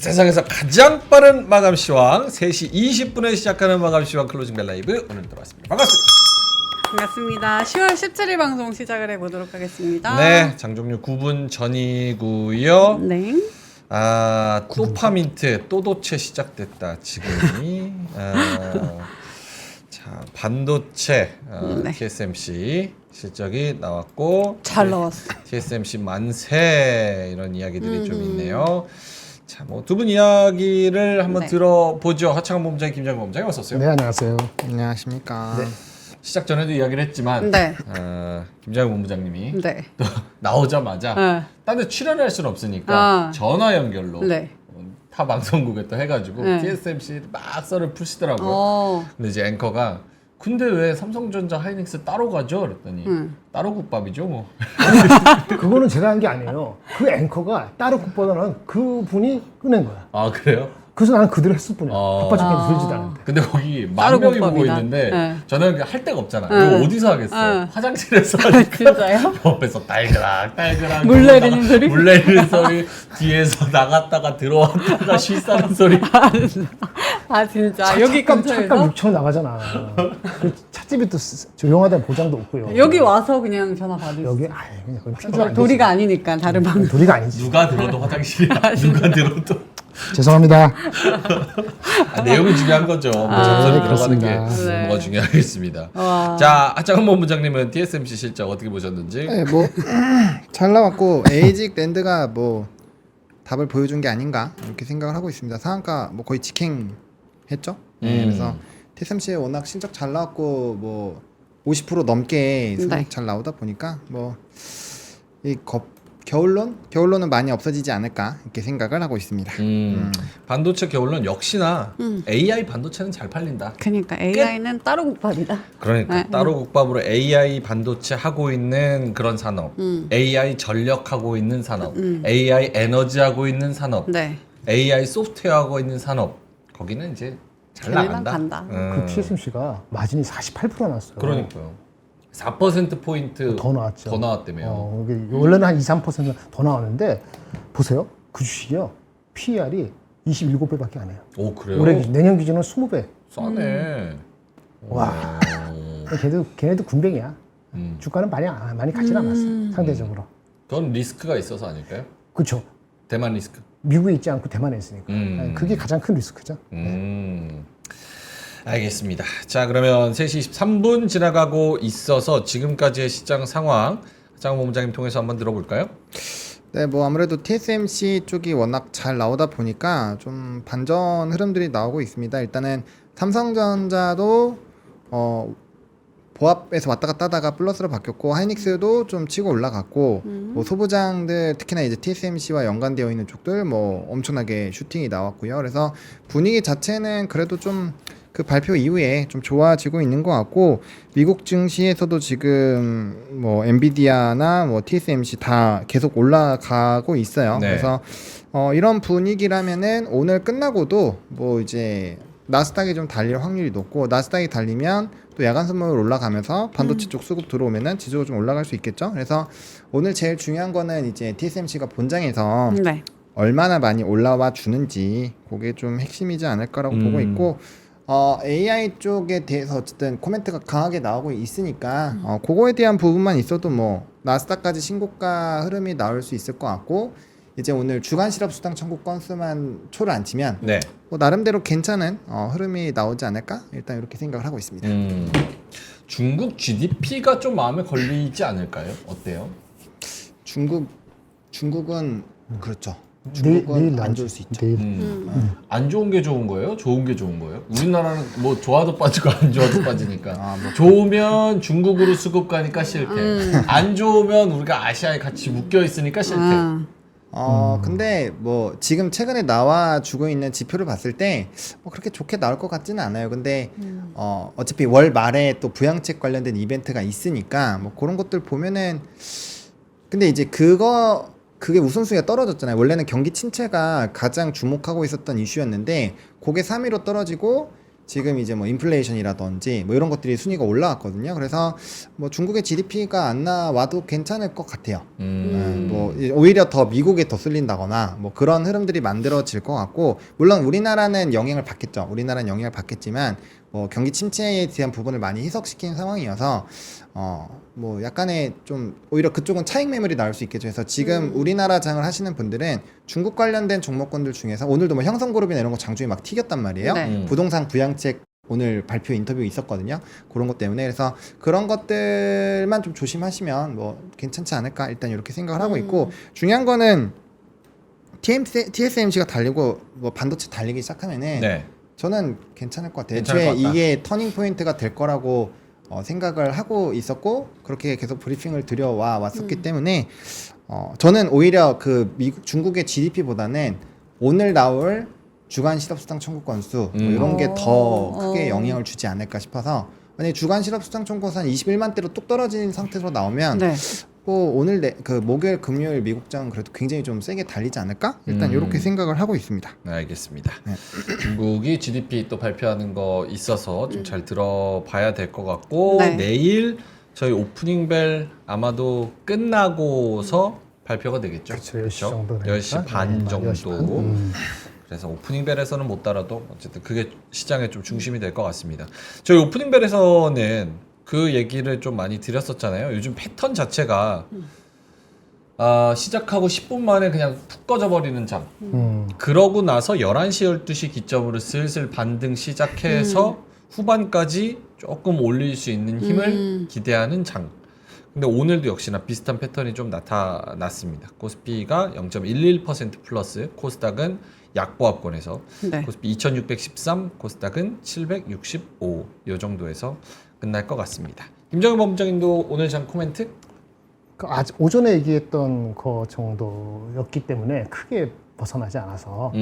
세상에서 가장 빠른 마감 시황 3시 20분에 시작하는 마감 시황 클로징 벨 라이브 오늘 들어왔습니다. 반갑습니다. 반갑습니다. 10월 17일 방송 시작을 해보도록 하겠습니다. 네, 장종류 9분 전이고요. 네. 아, 도파민트 또도체 시작됐다. 지금이 자 반도체 네. TSMC 실적이 나왔고 잘 나왔어. TSMC 만세 이런 이야기들이 좀 있네요. 자, 뭐 두 분 이야기를 한번 네. 들어보죠. 하창원 본부장님, 김장관 본부장님 어서 오세요. 네, 안녕하세요. 안녕하십니까. 네. 시작 전에도 이야기를 했지만 네. 김장관 본부장님이 네. 또 나오자마자 네. 딴 데 출연할 수는 없으니까 전화 연결로 네. 타 방송국에 또 해가지고 네. TSMC 막 썰을 푸시더라고요. 근데 이제 앵커가 근데 왜 삼성전자 하이닉스 따로 가죠? 그랬더니 따로 국밥이죠 뭐. 그거는 제가 한 게 아니에요. 그 앵커가 따로 국보다는 그 분이 꺼낸 거야. 아 그래요? 그래서 나는 그대로 했을 뿐이야. 바빠 죽겠는데 들지도 않는데. 근데 거기 따로 10,000명이 보고 국밥이다. 있는데 네. 저는 할 데가 없잖아. 네. 이거 어디서 하겠어? 네. 화장실에서 하니까 진짜요? 옆에서 딸그락 물 내리는 소리? 물 내리는 소리 뒤에서 나갔다가 들어왔다가 쉬 싸는 소리. 아 진짜 여기 잠깐 근처에서 6천 나가잖아. 그 찻집이 또 조용하다는 보장도 없고요. 여기 와서 그냥 전화 받을 여기 수. 아예 그냥 거기 필요가 안 도리가 아니니까 다른 방송. 도리가 아니지. 누가 들어도 화장실이야. 누가 들어도. 죄송합니다. 내용이 중요한 거죠. 뭐 전설이 네, 들어가는 게 그렇습니다. 네. 뭐가 중요하겠습니다. 와. 자, 하창원 본부장님은 TSMC 실적 어떻게 보셨는지? 네, 뭐 잘 나왔고 에이직 랜드가 뭐 답을 보여준 게 아닌가 이렇게 생각을 하고 있습니다. 상한가 뭐 거의 직행했죠. 네, 그래서 TSMC 워낙 실적 잘 나왔고 뭐 50% 넘게 수익 네. 잘 나오다 보니까 뭐 이 겨울론은 많이 없어지지 않을까 이렇게 생각을 하고 있습니다. 반도체 겨울론 역시나 AI 반도체는 잘 팔린다. 그러니까 AI는 따로 국밥이다. 그러니까 네. 따로 국밥으로 AI 반도체 하고 있는 그런 산업, AI 전력 하고 있는 산업, AI 에너지 하고 있는 산업, 네. AI 소프트웨어 하고 있는 산업 거기는 이제 잘 걔네만 나간다. 간다. 그 TSMC가 마진이 48% 나왔어요. 그러니까요. 4% 포인트 더 나왔죠. 더 나왔다며요. 이게 원래는 한 2, 3%더 나왔는데 보세요. 그 주식이요. PER이 27배밖에 안 해요. 오 그래요? 올해 내년 기준은 20배. 싸네. 와. 오. 걔네도 군뱅이야. 주가는 많이 같진 않았어. 상대적으로. 그건 리스크가 있어서 아닐까요? 그렇죠. 대만 리스크. 미국에 있지 않고 대만에 있으니까. 그게 가장 큰 리스크죠. 알겠습니다. 자 그러면 3시 23분 지나가고 있어서 지금까지의 시장 상황 장 본부장님 통해서 한번 들어볼까요? 네, 뭐 아무래도 TSMC 쪽이 워낙 잘 나오다 보니까 좀 반전 흐름들이 나오고 있습니다. 일단은 삼성전자도 보합에서 왔다 갔다 하다가 플러스로 바뀌었고 하이닉스도 좀 치고 올라갔고 뭐 소부장들 특히나 이제 TSMC와 연관되어 있는 쪽들 뭐 엄청나게 슈팅이 나왔고요. 그래서 분위기 자체는 그래도 좀 그 발표 이후에 좀 좋아지고 있는 것 같고 미국 증시에서도 지금 뭐 엔비디아나 뭐 TSMC 다 계속 올라가고 있어요. 네. 그래서 이런 분위기라면은 오늘 끝나고도 뭐 이제 나스닥이 좀 달릴 확률이 높고 나스닥이 달리면 또 야간 선물 올라가면서 반도체 쪽 수급 들어오면은 지수가 좀 올라갈 수 있겠죠. 그래서 오늘 제일 중요한 거는 이제 TSMC가 본장에서 네. 얼마나 많이 올라와 주는지 그게 좀 핵심이지 않을까라고 보고 있고 AI 쪽에 대해서 어쨌든 코멘트가 강하게 나오고 있으니까 그거에 대한 부분만 있어도 뭐 나스닥까지 신고가 흐름이 나올 수 있을 것 같고 이제 오늘 주간 실업 수당 청구 건수만 초를 안 치면 네. 뭐 나름대로 괜찮은 흐름이 나오지 않을까 일단 이렇게 생각을 하고 있습니다. 중국 GDP가 좀 마음에 걸리지 않을까요? 어때요? 중국은 그렇죠. 내일 중국은 안 나오죠. 좋을 수 있죠. 내일. 안 좋은 게 좋은 거예요? 좋은 게 좋은 거예요? 우리나라는 뭐 좋아도 빠지고 안 좋아도 빠지니까 좋으면 중국으로 수급 가니까 싫대. 안 좋으면 우리가 아시아에 같이 묶여 있으니까 싫대. 근데 뭐 지금 최근에 나와주고 있는 지표를 봤을 때 뭐 그렇게 좋게 나올 것 같지는 않아요. 근데 어차피 월 말에 또 부양책 관련된 이벤트가 있으니까 뭐 그런 것들 보면은 근데 이제 그게 우선순위가 떨어졌잖아요. 원래는 경기 침체가 가장 주목하고 있었던 이슈였는데 그게 3위로 떨어지고 지금 이제 뭐 인플레이션이라든지 뭐 이런 것들이 순위가 올라왔거든요. 그래서 뭐 중국의 GDP가 안 나와도 괜찮을 것 같아요. 뭐 오히려 더 미국에 더 쏠린다거나 뭐 그런 흐름들이 만들어질 것 같고, 물론 우리나라는 영향을 받겠죠. 우리나라는 영향을 받겠지만 뭐 경기 침체에 대한 부분을 많이 희석시킨 상황이어서 뭐 약간의 좀 오히려 그쪽은 차익 매물이 나올 수 있겠죠. 그래서 지금 우리나라 장을 하시는 분들은 중국 관련된 종목군들 중에서 오늘도 뭐 형성그룹이나 이런 거 장중에 막 튀겼단 말이에요. 네. 부동산 부양책 오늘 발표 인터뷰 있었거든요. 그런 것 때문에. 그래서 그런 것들만 좀 조심하시면 뭐 괜찮지 않을까 일단 이렇게 생각을 하고 있고, 중요한 거는 TSMC가 달리고 뭐 반도체 달리기 시작하면은 네. 저는 괜찮을 것 같아요. 괜찮을 애초에 것 같다. 이게 터닝 포인트가 될 거라고 생각을 하고 있었고, 그렇게 계속 브리핑을 드려와 왔었기 때문에 저는 오히려 그 중국의 GDP보다는 오늘 나올 주간 실업수당 청구 건수 뭐 이런 게 더 크게 영향을 주지 않을까 싶어서, 만약에 주간 실업수당 청구 건수 한 21만 대로 뚝 떨어진 상태로 나오면 네. 뭐 오늘 그 목요일 금요일 미국장 그래도 굉장히 좀 세게 달리지 않을까? 일단 이렇게 생각을 하고 있습니다. 네, 알겠습니다. 네. 중국이 GDP 또 발표하는 거 있어서 좀 잘 들어봐야 될 것 같고, 네. 내일 저희 오프닝 벨 아마도 끝나고서 발표가 되겠죠. 그렇죠. 10시 정도 되니까. 10시 반 네, 정도. 10시 반. 그래서 오프닝 벨에서는 못 따라도 어쨌든 그게 시장의 좀 중심이 될 것 같습니다. 저희 오프닝 벨에서는 그 얘기를 좀 많이 드렸었잖아요. 요즘 패턴 자체가 시작하고 10분 만에 그냥 푹 꺼져버리는 장. 그러고 나서 11시, 12시 기점으로 슬슬 반등 시작해서 후반까지 조금 올릴 수 있는 힘을 기대하는 장. 근데 오늘도 역시나 비슷한 패턴이 좀 나타났습니다. 코스피가 0.11% 플러스, 코스닥은 약보합권에서 네. 코스피 2613, 코스닥은 765, 요 정도에서 끝날 것 같습니다. 김정은 법무장님도 오늘 장 코멘트? 그 오전에 얘기했던 거 정도였기 때문에 크게 벗어나지 않아서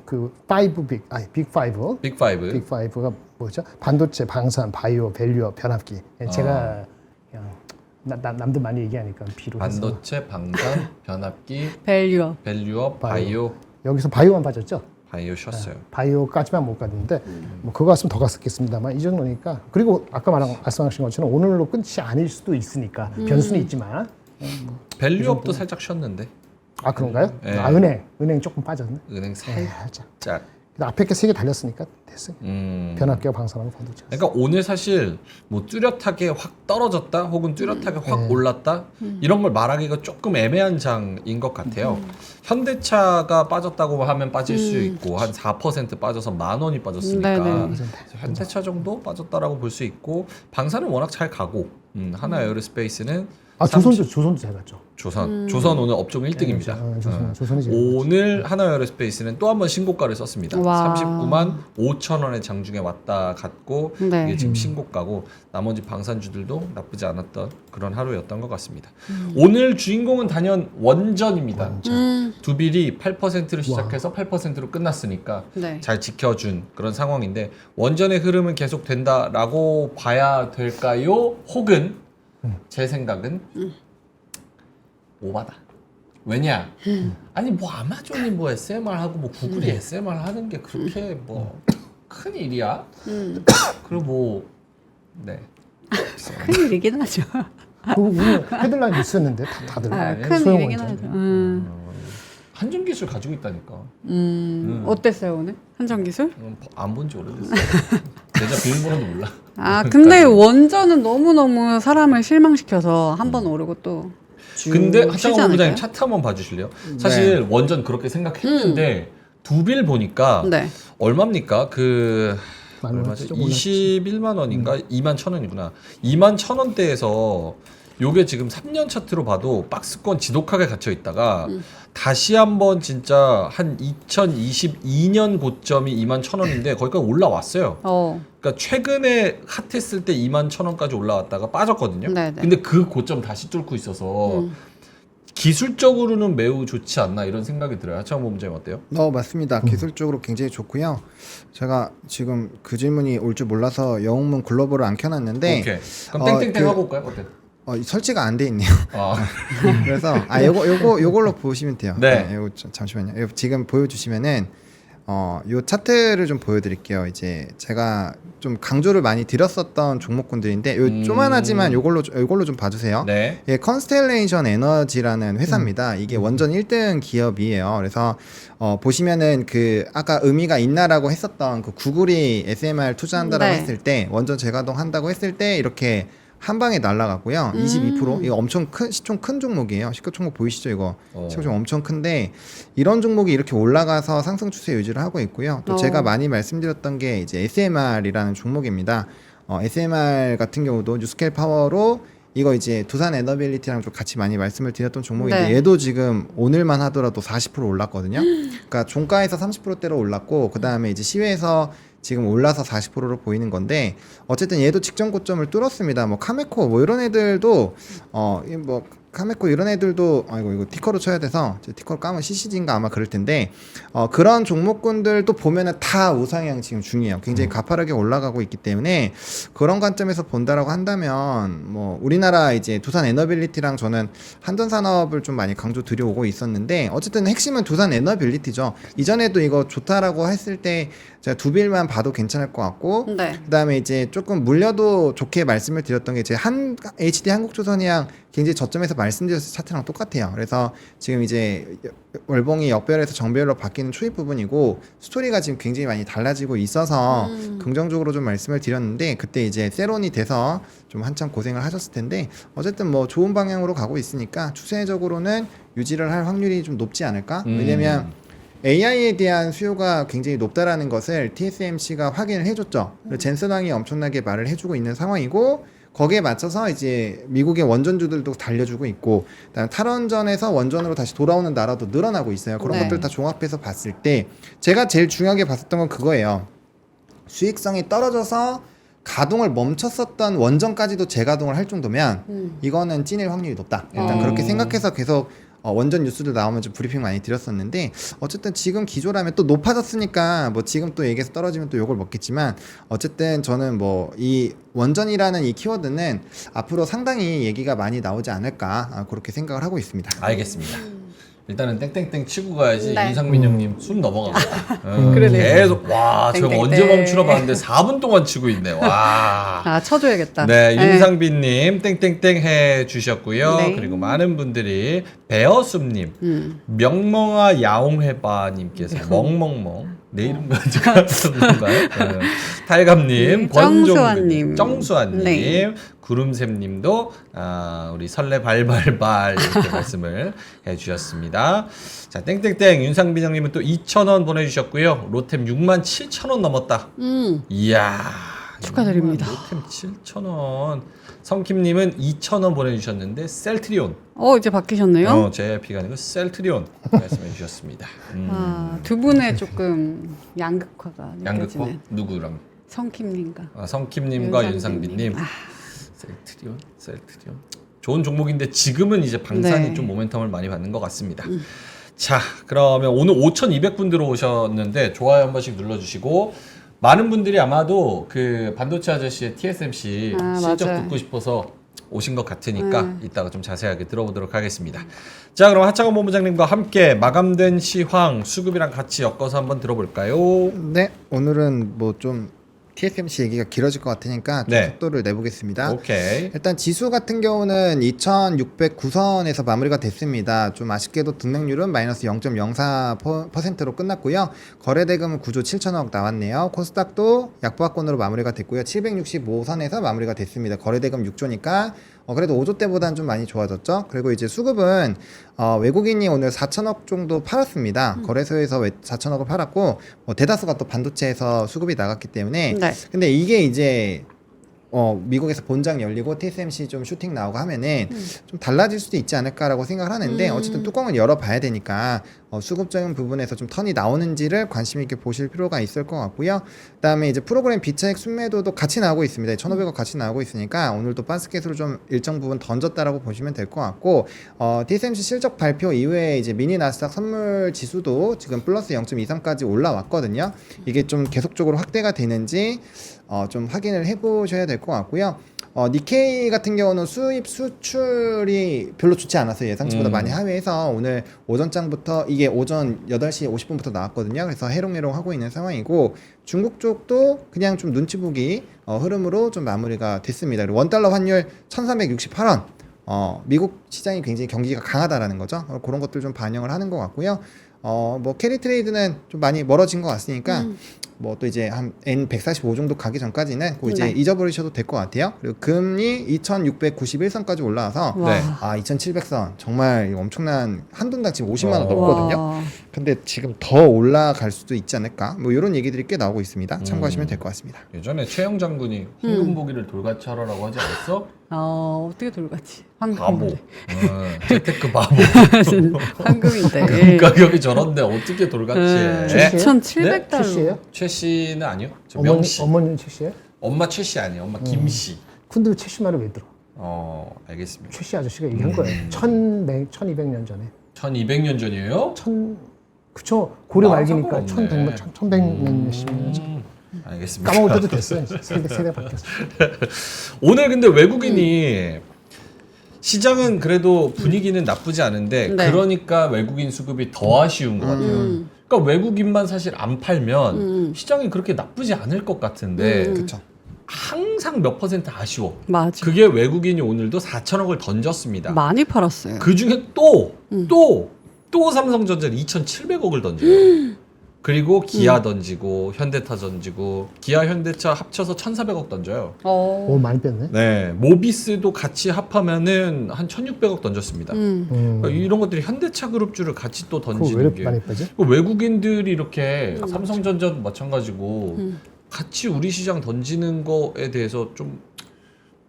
그 빅 파이브 빅5가 뭐죠? 반도체, 방산, 바이오, 밸류업, 변압기. 제가 그냥 남들 많이 얘기하니까 비로 해서 반도체, 방산, 변압기, 밸류업. 밸류업, 바이오. 여기서 바이오만 빠졌죠? 바이오 쉬었어요. 바이오까지만 못 갔는데 뭐 그거 갔으면 더 갔었겠습니다만 이 정도니까. 그리고 아까 말씀하신 것처럼 오늘로 끝이 아닐 수도 있으니까 변수는 있지만. 밸류업도 살짝 쉬었는데 아 그런가요? 네. 은행 조금 빠졌네. 은행 살짝. 살짝. 근데 앞에 게 세 개 달렸으니까 됐어요. 변압기와 방산하고 반도체. 그러니까 오늘 사실 뭐 뚜렷하게 확 떨어졌다 혹은 뚜렷하게 확 올랐다 이런 걸 말하기가 조금 애매한 장인 것 같아요. 현대차가 빠졌다고 하면 빠질 수 있고 한 4% 빠져서 10,000원이 빠졌으니까 네네. 그래서 현대차 정도 빠졌다라고 볼 수 있고, 방산은 워낙 잘 가고 하나 에어로스페이스는 조선도 잘 갔죠. 조선 오늘 업종 1등입니다. 조선이 제일 오늘 하나에어로스페이스는 또 한 번 신고가를 썼습니다. 와. 39만 5천 원의 장중에 왔다 갔고 네. 이게 지금 신고가고, 나머지 방산주들도 나쁘지 않았던 그런 하루였던 것 같습니다. 오늘 주인공은 단연 원전입니다. 두빌이 8%로 시작해서 8%로 끝났으니까 네. 잘 지켜준 그런 상황인데, 원전의 흐름은 계속 된다라고 봐야 될까요? 혹은 제 생각은 오바다. 왜냐? 아니 뭐 아마존이 뭐 SMR 하고 뭐 구글이 SMR 하는 게 그렇게 뭐 큰 일이야? 그리고 뭐 네. 큰일이긴 하죠. 오늘 헤드라인 있었는데 다들 큰일이긴 하죠. 한전기술 가지고 있다니까. 어땠어요 오늘? 한전기술? 안 본 지 오래됐어요. 내가 비밀번호도 몰라. 아 근데 원전은 너무너무 사람을 실망시켜서 한 번 오르고 또 근데 쉬지 하창원 부장님 않을까요? 차트 한번 봐주실래요? 사실 원전 그렇게 생각했는데 두빌 보니까 네. 얼마입니까? 그 만 원, 얼마지? 좀 올랐지. 21만 원인가? 21,000원이구나. 21,000원대에서 요게 지금 3년 차트로 봐도 박스권 지독하게 갇혀 있다가 다시 한번 진짜 한 2022년 고점이 21,000원인데 거기까지 올라왔어요. 그러니까 최근에 핫했을 때 21,000원까지 올라왔다가 빠졌거든요. 네네. 근데 그 고점 다시 뚫고 있어서 기술적으로는 매우 좋지 않나 이런 생각이 들어요. 하창원 본부장님 어때요? 맞습니다. 기술적으로 굉장히 좋고요. 제가 지금 그 질문이 올 줄 몰라서 영웅문 글로벌을 안 켜놨는데 오케이. 그럼 땡땡땡 하고 올까요? 어때? 설치가 안 돼 있네요. 아. 그래서 요걸로 보시면 돼요. 네. 요거 잠시만요. 지금 보여주시면은 요 차트를 좀 보여드릴게요. 이제 제가 좀 강조를 많이 드렸었던 종목군들인데 요 조만하지만 요걸로 좀 봐주세요. 네. 예, 컨스텔레이션 에너지라는 회사입니다. 이게 원전 1등 기업이에요. 그래서 보시면은 그 아까 의미가 있나라고 했었던 그 구글이 SMR 투자한다라고 네. 했을 때 원전 재가동 한다고 했을 때 이렇게 한 방에 날라갔고요. 22% 이거 엄청 큰 시총 큰 종목이에요. 시가총목 보이시죠 이거? 시가총목 엄청 큰데 이런 종목이 이렇게 올라가서 상승 추세 유지를 하고 있고요. 또 제가 많이 말씀드렸던 게 이제 SMR이라는 종목입니다. SMR 같은 경우도 뉴스케일 파워로 이거 이제 두산 에너빌리티랑 좀 같이 많이 말씀을 드렸던 종목인데 네. 얘도 지금 오늘만 하더라도 40% 올랐거든요. 그러니까 종가에서 30%대로 올랐고 그 다음에 이제 시외에서 지금 올라서 40%로 보이는 건데 어쨌든 얘도 직전 고점을 뚫었습니다. 뭐 카메코 뭐 이런 애들도 뭐 카메코 이런 애들도 아이고 이거 티커로 쳐야 돼서 티커로 까면 CCG인가 아마 그럴 텐데 그런 종목군들도 보면은 다 우상향 지금 중이에요. 굉장히 가파르게 올라가고 있기 때문에 그런 관점에서 본다라고 한다면 뭐 우리나라 이제 두산 에너빌리티랑 저는 한전 산업을 좀 많이 강조 드려오고 있었는데 어쨌든 핵심은 두산 에너빌리티죠. 이전에도 이거 좋다라고 했을 때 제가 두 빌만 봐도 괜찮을 것 같고 네. 그다음에 이제 조금 물려도 좋게 말씀을 드렸던 게 제 HD 한국조선이랑 굉장히 저점에서 말씀드렸을 차트랑 똑같아요. 그래서 지금 이제 월봉이 역별에서 정별로 바뀌는 초입 부분이고 스토리가 지금 굉장히 많이 달라지고 있어서 긍정적으로 좀 말씀을 드렸는데 그때 이제 세론이 돼서 좀 한참 고생을 하셨을 텐데 어쨌든 뭐 좋은 방향으로 가고 있으니까 추세적으로는 유지를 할 확률이 좀 높지 않을까? 왜냐면 AI에 대한 수요가 굉장히 높다라는 것을 TSMC가 확인을 해줬죠. 그리고 젠슨왕이 엄청나게 말을 해주고 있는 상황이고 거기에 맞춰서 이제 미국의 원전주들도 달려주고 있고 그다음에 탈원전에서 원전으로 다시 돌아오는 나라도 늘어나고 있어요. 그런 네. 것들 다 종합해서 봤을 때 제가 제일 중요하게 봤었던 건 그거예요. 수익성이 떨어져서 가동을 멈췄었던 원전까지도 재가동을 할 정도면 이거는 찐일 확률이 높다. 일단 그렇게 생각해서 계속 원전 뉴스들 나오면 좀 브리핑 많이 드렸었는데 어쨌든 지금 기조라면 또 높아졌으니까 뭐 지금 또 얘기해서 떨어지면 또 욕을 먹겠지만 어쨌든 저는 뭐 이 원전이라는 이 키워드는 앞으로 상당히 얘기가 많이 나오지 않을까 그렇게 생각을 하고 있습니다. 알겠습니다. 일단은 땡땡땡 치고 가야지. 네. 윤상민 형님 숨 넘어갑니다. 그러네요. 계속 와 저거 땡땡땡. 언제 멈추나 봤는데 4분 동안 치고 있네. 와. 아, 쳐줘야겠다. 네, 윤상빈님 땡땡땡 해 주셨고요. 네. 그리고 많은 분들이 배어숲님, 명멍아 야옹해바님께서 멍멍멍 내 이름까지 같은가요? 탈감님, 정수아님. 정수아님, 네. 구름샘님도 우리 설레 발발발 이렇게 말씀을 해주셨습니다. 자, 땡땡땡 윤상빈 형님은 또 2,000원 보내주셨고요. 로템 67,000원 넘었다. 이야. 축하드립니다. 로템 7,000원. 성킴님은 2,000원 보내주셨는데 셀트리온. 이제 바뀌셨네요. JYP가 아니고 셀트리온 말씀해 주셨습니다. 두 분의 조금 양극화가 양극화 느껴지는 누구랑? 성킴님과 성킴님과 윤상빈님. 셀트리온. 좋은 종목인데 지금은 이제 방산이 네. 좀 모멘텀을 많이 받는 것 같습니다. 자, 그러면 오늘 5,200분 들어오셨는데 좋아요 한 번씩 눌러주시고 많은 분들이 아마도 그 반도체 아저씨의 TSMC 실적 맞아요. 듣고 싶어서 오신 것 같으니까 이따가 좀 자세하게 들어보도록 하겠습니다. 자, 그럼 하창원 본부장님과 함께 마감된 시황 수급이랑 같이 엮어서 한번 들어볼까요? 네, 오늘은 뭐 좀 TSMC 얘기가 길어질 것 같으니까 좀 네. 속도를 내보겠습니다. 오케이. 일단 지수 같은 경우는 2609선에서 마무리가 됐습니다. 좀 아쉽게도 등락률은 마이너스 0.04%로 끝났고요. 거래대금은 9조 7천억 나왔네요. 코스닥도 약보합권으로 마무리가 됐고요. 765선에서 마무리가 됐습니다. 거래대금 6조니까 그래도 5조 때보다는 좀 많이 좋아졌죠. 그리고 이제 수급은 외국인이 오늘 4천억 정도 팔았습니다. 거래소에서 4천억을 팔았고 대다수가 또 반도체에서 수급이 나갔기 때문에 네. 근데 이게 이제 미국에서 본장 열리고 TSMC 좀 슈팅 나오고 하면은 좀 달라질 수도 있지 않을까라고 생각을 하는데 어쨌든 뚜껑은 열어봐야 되니까 수급적인 부분에서 좀 턴이 나오는지를 관심 있게 보실 필요가 있을 것 같고요. 그다음에 이제 프로그램 비차익 순매도도 같이 나오고 있습니다. 1,500억 같이 나오고 있으니까 오늘도 바스켓으로 좀 일정 부분 던졌다라고 보시면 될 것 같고 TSMC 실적 발표 이후에 이제 미니 나스닥 선물 지수도 지금 플러스 0.23까지 올라왔거든요. 이게 좀 계속적으로 확대가 되는지 좀 확인을 해보셔야 될 것 같고요. 니케이 같은 경우는 수입 수출이 별로 좋지 않아서 예상치보다 많이 하회해서 오늘 오전장부터 이게 오전 8시 50분부터 나왔거든요. 그래서 해롱해롱 하고 있는 상황이고 중국 쪽도 그냥 좀 눈치 보기 흐름으로 좀 마무리가 됐습니다. 그리고 원달러 환율 1368원. 미국 시장이 굉장히 경기가 강하다라는 거죠. 그런 것들 좀 반영을 하는 것 같고요. 뭐 캐리 트레이드는 좀 많이 멀어진 것 같으니까 뭐 또 이제 한 N145 정도 가기 전까지는 그 이제 잊어버리셔도 될 것 같아요. 그리고 금리 2,691선까지 올라와서 네. 2,700선 정말 엄청난 한 돈당 지금 50만 원 넘거든요. 근데 지금 더 올라갈 수도 있지 않을까? 뭐 이런 얘기들이 꽤 나오고 있습니다. 참고하시면 될 것 같습니다. 예전에 최영 장군이 황금보기를 돌같이 하라고 하지 않았어? 어떻게 돌같이? 바보. 황금인데. 재테크 바보. 황금인데. 금 가격이 저런데 어떻게 돌같이 해? 2,700달러. 최씨예요? 최 씨는 아니요. 저 명 씨. 어머님 최씨예요? 엄마 최 씨 아니에요. 엄마 김 씨. 근데 왜 최씨 말을 왜 들어? 알겠습니다. 최씨 아저씨가 얘기한 거예요. 1200년 전에. 1200년 전이에요? 그쵸. 고려 아, 말기니까 상관없네. 1100몇 년 전. 알겠습니다. 까먹을 때도 됐어요. 세대 바뀌었어. 오늘 근데 외국인이 시장은 그래도 분위기는 나쁘지 않은데 네. 그러니까 외국인 수급이 더 아쉬운 것 같아요. 그러니까 외국인만 사실 안 팔면 시장이 그렇게 나쁘지 않을 것 같은데 그렇죠. 항상 몇 퍼센트 아쉬워. 맞아. 그게 외국인이 오늘도 4천억을 던졌습니다. 많이 팔았어요. 그 중에 또 삼성전자 2,700억을 던져요. 그리고 기아 던지고 현대차 던지고 기아 현대차 합쳐서 1,400억 던져요. 오, 많이 뺐네. 네, 모비스도 같이 합하면은 한 1,600억 던졌습니다. 그러니까 이런 것들이 현대차 그룹주를 같이 또 그거 왜 던지는 이렇게 게 많이 빼지? 외국인들이 이렇게 삼성전자도 마찬가지고 같이 우리 시장 던지는 거에 대해서 좀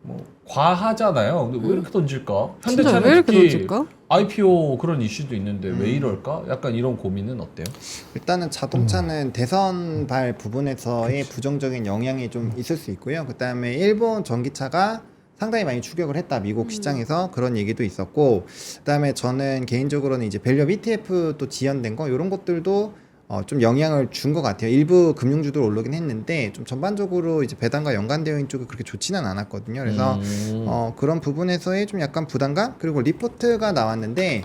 뭐 과하잖아요. 근데 왜 이렇게 던질까? 진짜 현대차는 왜 이렇게 특히 던질까? IPO 그런 이슈도 있는데 왜 이럴까? 약간 이런 고민은 어때요? 일단은 자동차는 대선발 부분에서의 부정적인 영향이 좀 있을 수 있고요. 그다음에 일본 전기차가 상당히 많이 추격을 했다. 미국 시장에서 그런 얘기도 있었고, 그다음에 저는 개인적으로는 이제 밸류업 ETF 또 지연된 거 이런 것들도 좀 영향을 준 것 같아요. 일부 금융주들 오르긴 했는데 좀 전반적으로 이제 배당과 연관되어 있는 쪽이 그렇게 좋지는 않았거든요. 그래서 그런 부분에서의 좀 약간 부담감 그리고 리포트가 나왔는데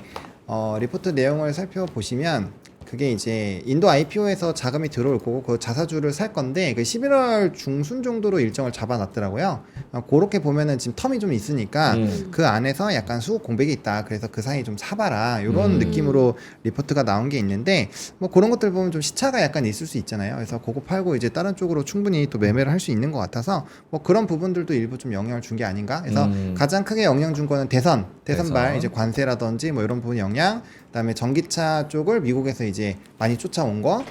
리포트 내용을 살펴보시면 그게 이제 인도 IPO에서 자금이 들어올 거고 그 자사주를 살 건데 그 11월 중순 정도로 일정을 잡아놨더라고요. 그렇게 보면은 지금 텀이 좀 있으니까 그 안에서 약간 수급 공백이 있다. 그래서 그 사이 좀 사봐라. 이런 느낌으로 리포트가 나온 게 있는데 뭐 그런 것들 보면 좀 시차가 약간 있을 수 있잖아요. 그래서 그거 팔고 이제 다른 쪽으로 충분히 또 매매를 할 수 있는 것 같아서 뭐 그런 부분들도 일부 좀 영향을 준 게 아닌가. 그래서 가장 크게 영향 준 거는 대선발 이제 관세라든지 뭐 이런 부분 영향. 그다음에 전기차 쪽을 미국에서 이제 많이 쫓아온 거,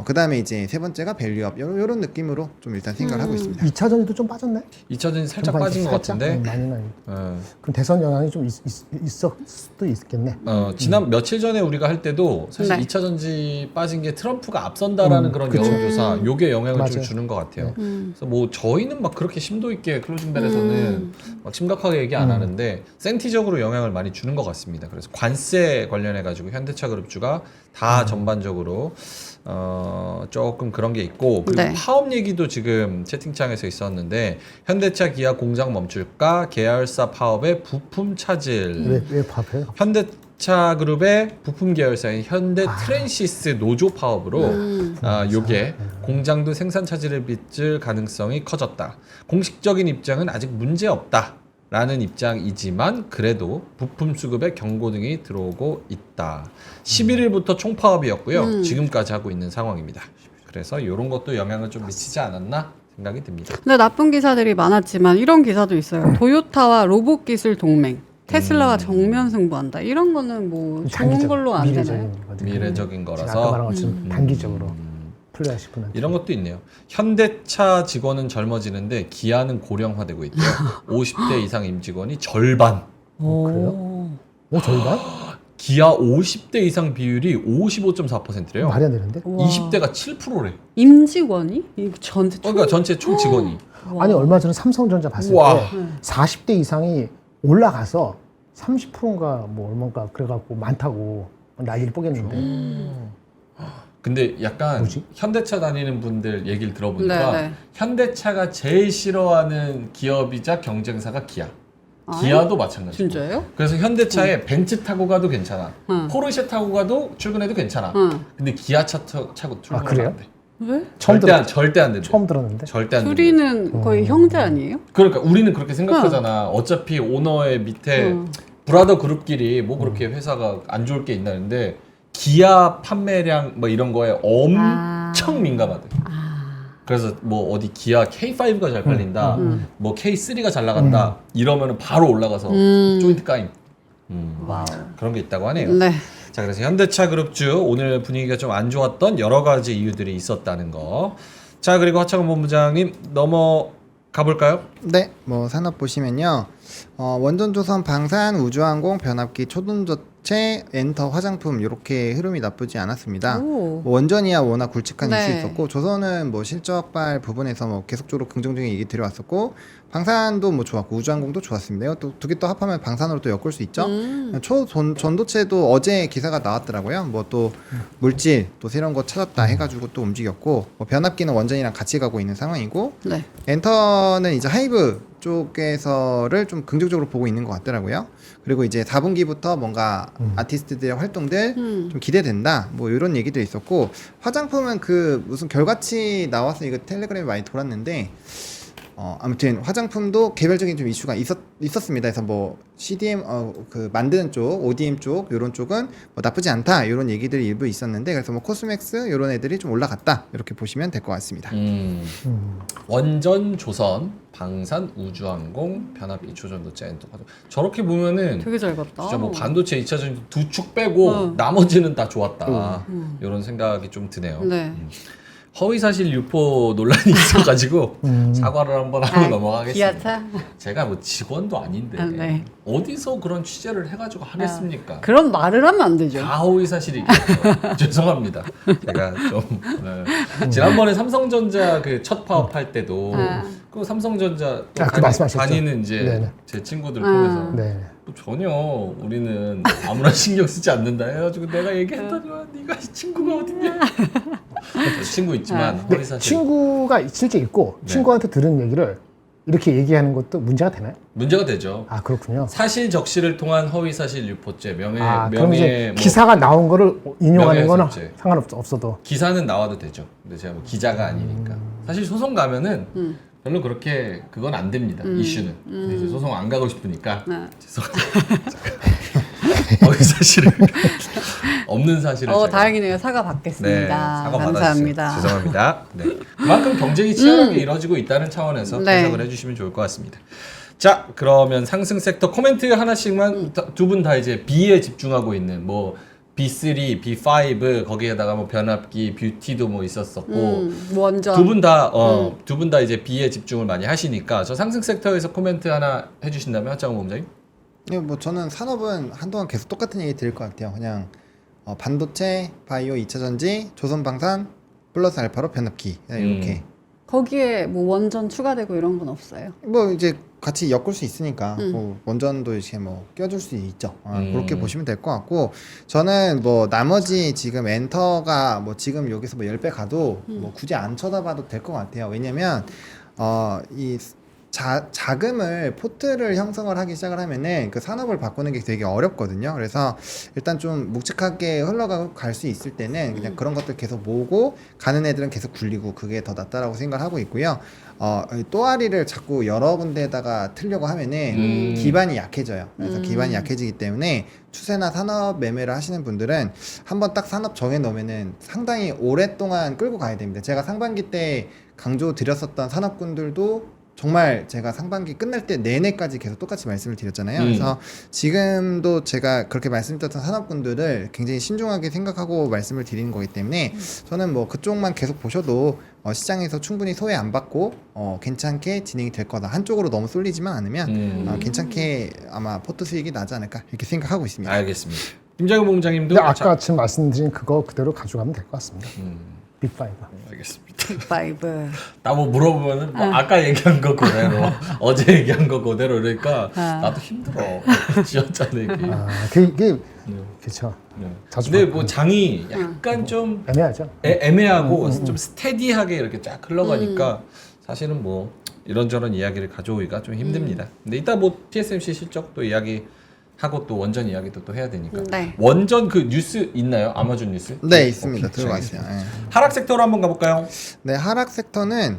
그다음에 이제 세 번째가 밸류업 이런 느낌으로 좀 일단 생각을 하고 있습니다. 2차 전지도 좀 빠졌네. 2차전이 살짝 전반기 빠진 것 살짝? 같은데 많이는 아니고. 어. 그럼 대선 영향이 좀 있을 수도 있겠네. 지난 며칠 전에 우리가 할 때도 사실 네. 2차 전지 빠진 게 트럼프가 앞선다라는 그런 여론조사 요게 영향을 좀 맞아요. 주는 것 같아요. 그래서 뭐 저희는 막 그렇게 심도 있게 클로징벨에서는 막 심각하게 얘기 안 하는데 센티적으로 영향을 많이 주는 것 같습니다. 그래서 관세 관련해 가지고 현대차 그룹주가 다 전반적으로 조금 그런 게 있고 그리고 네. 파업 얘기도 지금 채팅창에서 있었는데 현대차 기아 공장 멈출까 계열사 파업의 부품 차질 왜 밥해요? 현대차 그룹의 부품 계열사인 현대 트랜시스 노조 파업으로 요게 공장도 생산 차질을 빚을 가능성이 커졌다. 공식적인 입장은 아직 문제 없다. 라는 입장이지만 그래도 부품 수급에 경고등이 들어오고 있다. 11일부터 총파업이었고요. 지금까지 하고 있는 상황입니다. 그래서 이런 것도 영향을 좀 미치지 않았나 생각이 듭니다. 근데 나쁜 기사들이 많았지만 이런 기사도 있어요. 도요타와 로봇 기술 동맹, 테슬라와 정면 승부한다. 이런 거는 뭐 좋은 단기적, 걸로 안 되나요? 미래적인 거죠. 미래적인 제가 아까 거라서 말한 것처럼 단기적으로 플레이하실 분한테. 이런 것도 있네요. 현대차 직원은 젊어지는데 기아는 고령화되고 있대요. 50대 이상 임직원이 절반. 그래요? 오, 절반? 기아 50대 이상 비율이 55.4%래요. 말이 안 되는데? 20대가 7%래. 임직원이? 이 전체 그러니까 전체 총 직원이. 아니 얼마 전에 삼성전자 봤을 우와. 때 40대 이상이 올라가서 30%인가 뭐 얼마인가 그래갖고 많다고 난리를 뽀겠는데 근데 약간 뭐지? 현대차 다니는 분들 얘기를 들어보니까 네, 네. 현대차가 제일 싫어하는 기업이자 경쟁사가 기아. 기아도 마찬가지고. 진짜요? 그래서 현대차에 벤츠 타고 가도 괜찮아. 응. 포르쉐 타고 가도 출근해도 괜찮아. 응. 근데 기아 차 차고 출근하면 그래요? 안 돼. 왜? 절대 안 된대. 처음 들었는데. 절대 안 된대. 둘이는 거의 형제 아니에요? 그러니까 우리는 그렇게 생각하잖아. 어차피 오너의 밑에 브라더 그룹끼리 뭐 그렇게 회사가 안 좋을 게 있나는데 기아 판매량 뭐 이런 거에 엄청 민감하대. 그래서 뭐 어디 기아 K5가 잘 팔린다, 뭐 K3가 잘 나간다 이러면은 바로 올라가서 조인트 까임. 와우. 그런 게 있다고 하네요. 네. 자, 그래서 현대차 그룹주 오늘 분위기가 좀 안 좋았던 여러 가지 이유들이 있었다는 거. 자, 그리고 하창원 본부장님 넘어가 볼까요? 네, 뭐 산업 보시면요. 원전조선, 방산, 우주항공, 변압기, 초동조체, 엔터, 화장품 이렇게 흐름이 나쁘지 않았습니다. 오. 뭐 원전이야 워낙 굵직한 네. 이슈 있었고 조선은 뭐 실적발 부분에서 뭐 계속적으로 긍정적인 얘기 들어왔었고 방산도 뭐 좋았고 우주항공도 좋았습니다. 또 두 개 또 합하면 방산으로 또 엮을 수 있죠. 전도체도 어제 기사가 나왔더라고요. 뭐 또 물질 또 새로운 거 찾았다 해가지고 또 움직였고 뭐 변압기는 원전이랑 같이 가고 있는 상황이고 네. 엔터는 이제 하이브 쪽에서를 좀 긍정적으로 보고 있는 것 같더라고요. 그리고 이제 4분기부터 뭔가 아티스트들의 활동들 좀 기대된다. 뭐 이런 얘기도 있었고 화장품은 그 무슨 결과치 나와서 이거 텔레그램에 많이 돌았는데 아무튼 화장품도 개별적인 좀 이슈가 있었습니다. 그래서 뭐 CDM 그 만드는 쪽, ODM 쪽 이런 쪽은 뭐 나쁘지 않다 이런 얘기들이 일부 있었는데 그래서 뭐 코스맥스 이런 애들이 좀 올라갔다 이렇게 보시면 될 것 같습니다. 원전, 조선, 방산, 우주항공, 변압기, 초전도체, 엔터. 저렇게 보면은 되게 잘 봤다. 진짜 뭐 반도체 2차전 두 축 빼고 나머지는 다 좋았다. 이런 생각이 좀 드네요. 네. 허위사실 유포 논란이 있어가지고 사과를 한번 하고 넘어가겠습니다. 기아차? 제가 뭐 직원도 아닌데 네. 어디서 그런 취재를 해가지고 하겠습니까? 그런 말을 하면 안 되죠. 다 허위사실이겠죠. 죄송합니다. 제가 좀 지난번에 삼성전자 그 첫 파업할 때도 그 삼성전자 또 그 말씀하셨죠. 다니는 이제 네네. 제 친구들 통해서 네. 뭐 전혀 우리는 아무나 신경 쓰지 않는다 해가지고 내가 얘기했더니만 네가 친구가 어딨냐. 저 친구 있지만 근데 허위사실 친구가 실제 있고 네. 친구한테 들은 얘기를 이렇게 얘기하는 것도 문제가 되나요? 문제가 되죠. 아 그렇군요. 사실 적시를 통한 허위사실 유포죄 그럼 이제 뭐 기사가 나온 거를 인용하는 거는 명예훼손죄. 상관없어도 기사는 나와도 되죠. 근데 제가 뭐 기자가 아니니까. 사실 소송 가면은 별로 그렇게 그건 안 됩니다. 이슈는. 근데 이제 소송 안 가고 싶으니까 죄송합니다. 허위사실을 없는 사실을 제가 다행이네요. 사과 받겠습니다. 네, 사과 감사합니다. 받아주세요. 죄송합니다. 네. 그만큼 경쟁이 치열하게 이루어지고 있다는 차원에서 네. 해석을 해주시면 좋을 것 같습니다. 자, 그러면 상승 섹터 코멘트 하나씩만 두 분 다 이제 B에 집중하고 있는 뭐 B3, B5 거기에다가 뭐 변압기, 뷰티도 뭐 있었었고 원전. 두 분 다 이제 B에 집중을 많이 하시니까 저 상승 섹터에서 코멘트 하나 해주신다면 하창호 본부장님? 네, 뭐 저는 산업은 한동안 계속 똑같은 얘기 드릴 것 같아요. 그냥 반도체, 바이오, 2차전지, 조선방산, 플러스 알파로 변압기 이렇게 거기에 뭐 원전 추가되고 이런 건 없어요. 뭐 이제 같이 엮을 수 있으니까 뭐 원전도 이렇게 뭐 껴줄 수 있죠. 그렇게 보시면 될 것 같고 저는 뭐 나머지 지금 엔터가 뭐 지금 여기서 뭐 10배 가도 뭐 굳이 안 쳐다봐도 될 것 같아요. 왜냐면 이 자금을 포트를 형성을 하기 시작을 하면은 그 산업을 바꾸는 게 되게 어렵거든요. 그래서 일단 좀 묵직하게 흘러가고 갈 수 있을 때는 그냥 그런 것들 계속 모으고 가는 애들은 계속 굴리고 그게 더 낫다라고 생각을 하고 있고요. 또아리를 자꾸 여러 군데에다가 틀려고 하면은 기반이 약해져요. 그래서 기반이 약해지기 때문에 추세나 산업 매매를 하시는 분들은 한번 딱 산업 정해 놓으면은 상당히 오랫동안 끌고 가야 됩니다. 제가 상반기 때 강조 드렸었던 산업군들도 정말 제가 상반기 끝날 때 내내까지 계속 똑같이 말씀을 드렸잖아요. 그래서 지금도 제가 그렇게 말씀드렸던 산업군들을 굉장히 신중하게 생각하고 말씀을 드리는 거기 때문에 저는 뭐 그쪽만 계속 보셔도 시장에서 충분히 소외 안 받고 괜찮게 진행이 될 거다. 한쪽으로 너무 쏠리지만 않으면 괜찮게 아마 포트 수익이 나지 않을까 이렇게 생각하고 있습니다. 알겠습니다. 김장훈 본부장님도 근데 아까 지금 말씀드린 그거 그대로 가져가면 될 것 같습니다. 빅5. 알겠습니다. 빅5. 나 뭐 물어보면은 뭐 아까 얘기한 거 그대로 어제 얘기한 거 그대로 그러니까 나도 힘들어. 지어짜내기. 그게 그렇죠. 자주 근데 봤고. 뭐 장이 약간 좀 애매하죠. 애매하고 좀 스테디하게 이렇게 쫙 흘러가니까 사실은 뭐 이런저런 이야기를 가져오기가 좀 힘듭니다. 근데 이따 뭐 TSMC 실적도 이야기하고 또 원전 이야기도 또 해야 되니까. 네. 원전 그 뉴스 있나요? 아마존 뉴스? 네, 있습니다. 오케이, 들어가 있어요. 예. 하락 섹터로 한번 가볼까요? 네, 하락 섹터는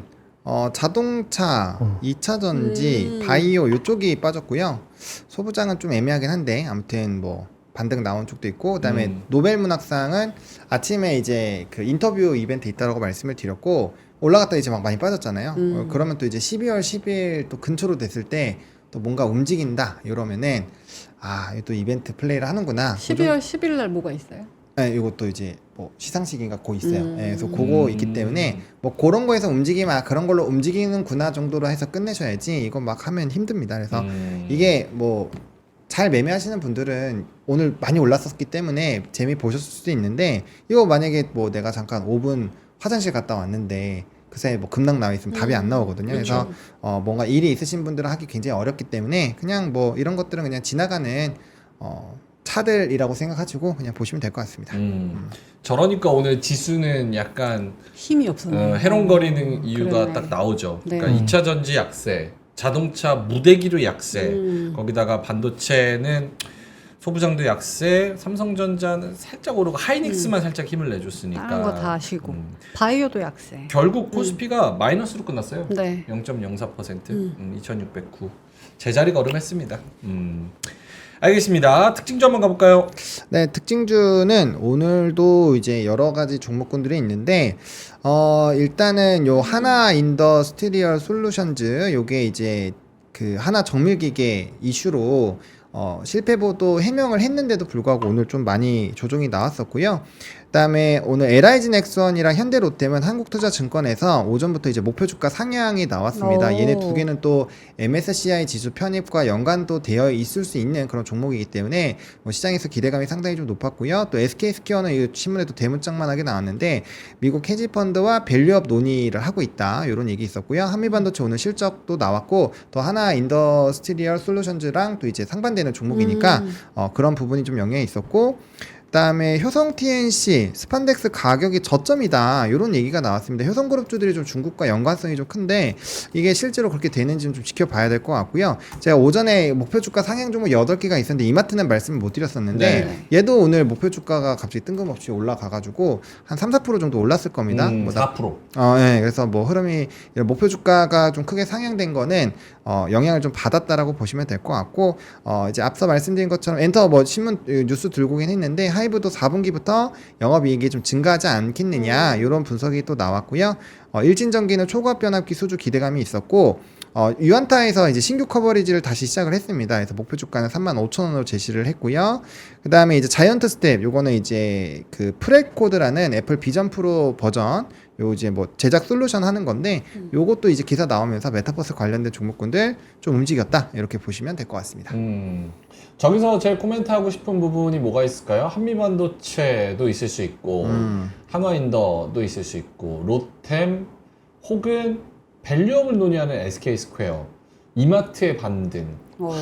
자동차, 2차 전지, 바이오 이쪽이 빠졌고요. 소부장은 좀 애매하긴 한데 아무튼 뭐 반등 나온 쪽도 있고 그다음에 노벨 문학상은 아침에 이제 그 인터뷰 이벤트 있다라고 말씀을 드렸고 올라갔다 이제 막 많이 빠졌잖아요. 그러면 또 이제 12월 10일 또 근처로 됐을 때 또 뭔가 움직인다 이러면은 또 이벤트 플레이를 하는구나. 12월 10일 날 뭐가 있어요? 네, 이것도 이제 뭐 시상식인가 고 있어요. 네, 그래서 그거 있기 때문에 뭐 그런 거에서 움직이면 그런 걸로 움직이는구나 정도로 해서 끝내셔야지 이거 막 하면 힘듭니다. 그래서 이게 뭐 잘 매매하시는 분들은 오늘 많이 올랐었기 때문에 재미 보셨을 수도 있는데 이거 만약에 뭐 내가 잠깐 5분 화장실 갔다 왔는데 그 사이에 뭐 급락 나와 있으면 답이 안 나오거든요. 그래서 뭔가 일이 있으신 분들은 하기 굉장히 어렵기 때문에 그냥 뭐 이런 것들은 그냥 지나가는 차들이라고 생각하시고 그냥 보시면 될 것 같습니다. 저러니까 오늘 지수는 약간 힘이 없었네요. 해롱거리는 이유가 그러네. 딱 나오죠. 네. 그러니까 2차 전지 약세, 자동차 무대기류 약세, 거기다가 반도체는 소부장도 약세, 삼성전자는 살짝 오르고 하이닉스만 살짝 힘을 내줬으니까 다른 거 다 아시고 바이오도 약세. 결국 코스피가 마이너스로 끝났어요. 네. 0.04%, 2609. 제자리 걸음했습니다. 알겠습니다. 특징주 한번 가볼까요? 네, 특징주는 오늘도 이제 여러 가지 종목군들이 있는데 일단은 요 하나 인더스트리얼 솔루션즈 요게 이제 그 하나 정밀기계 이슈로 실패보도 해명을 했는데도 불구하고 오늘 좀 많이 조정이 나왔었고요. 그다음에 오늘 LIG 넥슨이랑 현대로템은 한국투자증권에서 오전부터 이제 목표 주가 상향이 나왔습니다. 오. 얘네 두 개는 또 MSCI 지수 편입과 연관도 되어 있을 수 있는 그런 종목이기 때문에 뭐 시장에서 기대감이 상당히 좀 높았고요. 또 SK스퀘어는 이 신문에도 대문짝만하게 나왔는데 미국 헤지펀드와 밸류업 논의를 하고 있다 이런 얘기 있었고요. 한미반도체 오늘 실적도 나왔고 또 하나 인더스트리얼 솔루션즈랑 또 이제 상반되는 종목이니까 그런 부분이 좀 영향이 있었고. 그다음에 효성 TNC 스판덱스 가격이 저점이다 이런 얘기가 나왔습니다. 효성그룹주들이 좀 중국과 연관성이 좀 큰데 이게 실제로 그렇게 되는지는 좀 지켜봐야 될 것 같고요. 제가 오전에 목표 주가 상향 종목 8개가 있었는데 이마트는 말씀을 못 드렸었는데 얘도 오늘 목표 주가가 갑자기 뜬금없이 올라가가지고 한 3-4% 정도 올랐을 겁니다. 4%. 네, 그래서 뭐 흐름이 목표 주가가 좀 크게 상향된 거는 영향을 좀 받았다라고 보시면 될 것 같고 이제 앞서 말씀드린 것처럼 엔터 뭐 신문 뉴스 들고 오긴 했는데 하이브도 4분기부터 영업이익이 좀 증가하지 않겠느냐 이런 분석이 또 나왔고요. 일진전기는 초고압 변압기 수주 기대감이 있었고 유안타에서 이제 신규 커버리지를 다시 시작을 했습니다. 그래서 목표 주가는 35,000원으로 제시를 했고요. 그 다음에 이제 자이언트 스텝 요거는 이제 그 프레코드라는 애플 비전 프로 버전 요 이제 뭐 제작 솔루션 하는 건데 요것도 이제 기사 나오면서 메타버스 관련된 종목군들 좀 움직였다 이렇게 보시면 될 것 같습니다. 저기서 제일 코멘트 하고 싶은 부분이 뭐가 있을까요? 한미반도체도 있을 수 있고 한화인더도 있을 수 있고 롯템 혹은 밸류업을 논의하는 SK스퀘어, 이마트의 반등,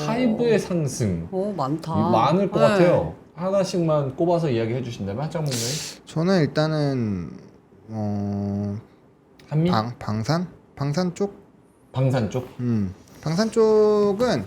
하이브의 상승 많다. 많을 것 같아요. 하나씩만 꼽아서 이야기해 주신다면 한장목님. 저는 일단은 한미? 방산 쪽? 방산 쪽? 방산 쪽은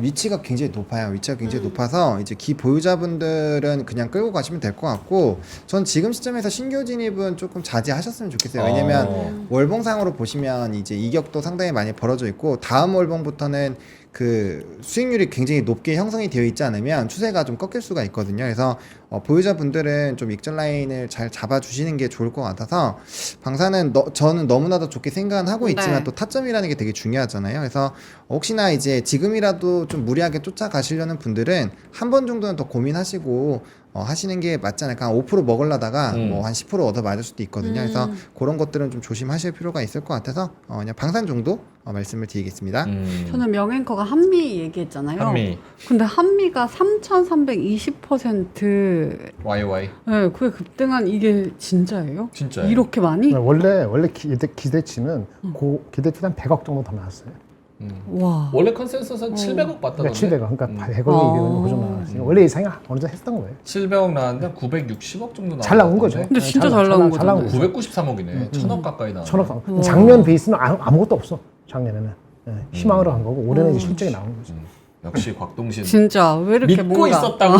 위치가 굉장히 높아요. 위치가 굉장히 높아서 이제 기 보유자분들은 그냥 끌고 가시면 될 것 같고 전 지금 시점에서 신규 진입은 조금 자제하셨으면 좋겠어요. 왜냐면 월봉상으로 보시면 이제 이격도 상당히 많이 벌어져 있고 다음 월봉부터는 그 수익률이 굉장히 높게 형성이 되어 있지 않으면 추세가 좀 꺾일 수가 있거든요. 그래서 보유자분들은 좀 익절 라인을 잘 잡아주시는 게 좋을 것 같아서 방사는 저는 너무나도 좋게 생각은 하고 있지만 또 타점이라는 게 되게 중요하잖아요. 그래서 혹시나 이제 지금이라도 좀 무리하게 쫓아가시려는 분들은 한 번 정도는 더 고민하시고 하시는 게 맞지 않을까. 한 5% 먹으려다가 뭐 한 10% 얻어 맞을 수도 있거든요. 그래서 그런 것들은 좀 조심하실 필요가 있을 것 같아서 그냥 방산 정도 말씀을 드리겠습니다. 저는 명앵커가 한미 얘기했잖아요. 한미. 근데 한미가 3,320% YY 네, 그게 급등한 이게 진짜예요? 진짜요? 이렇게 많이? 원래 기대치는 기대치는 한 100억 정도 더 나왔어요. 와. 원래 컨센서스는 700억 봤다던데. 700억. 그러니까 100억이 이기는 그 정도 나왔으니까 원래 예상이 어느 정도 했던 거예요. 700억 나왔는데 960억 정도 잘 나온 거죠. 근데 진짜 잘 나온 거잖아요. 993억이네. 1000억 가까이 나왔네. 1000억. 작년 베이스는 아무것도 없어. 작년에는 희망으로 간 거고 올해는 이제 실적이 나온 거죠. 역시 곽동신 진짜 왜 이렇게 믿고 뭔가 있었다고.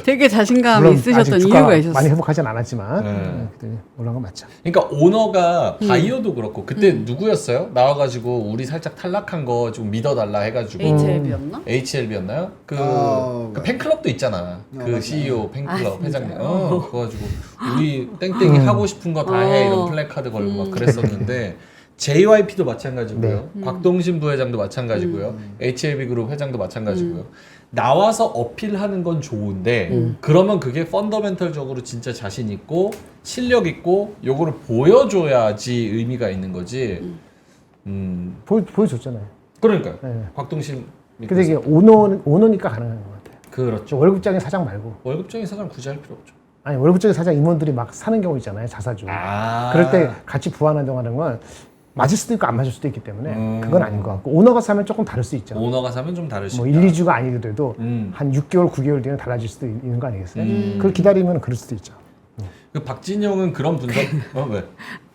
되게 자신감이 물론 있으셨던 아직 주가가 이유가 있었어요. 많이 회복하진 않았지만 네. 그때 올라간 거 맞죠. 그러니까 오너가 바이오도 그렇고 그때 누구였어요? 나와가지고 우리 살짝 탈락한 거 좀 믿어달라 해가지고 HLB였나? HLB였나요? 그 팬클럽도 있잖아. 그 CEO 팬클럽 회장님. 그거 가지고 우리 땡땡이 하고 싶은 거 다 해 이런 플래카드 걸고 막 그랬었는데 JYP도 마찬가지고요. 곽동신 부회장도 마찬가지고요. HLB 그룹 회장도 마찬가지고요. 나와서 어필하는 건 좋은데 그러면 그게 펀더멘털적으로 진짜 자신 있고 실력 있고 요거를 보여줘야지 의미가 있는 거지. 보여줬잖아요. 그러니까요. 네. 곽동신 근데 이게 오너니까 가능한 것 같아요. 그렇죠. 월급장의 사장 말고 월급쟁이 사장 굳이 할 필요 없죠. 아니 월급장의 사장 임원들이 막 사는 경우 있잖아요. 자사주. 그럴 때 같이 부안한다는 건 맞을 수도 있고 안 맞을 수도 있기 때문에 그건 아닌 것 같고 오너가 사면 조금 다를 수 있죠. 오너가 사면 좀 다를 수 뭐 있다. 1, 2주가 아니더라도 한 6개월, 9개월 뒤에는 달라질 수도 있는 거 아니겠어요? 그걸 기다리면 그럴 수도 있죠. 그 박진영은 그런 분석 왜?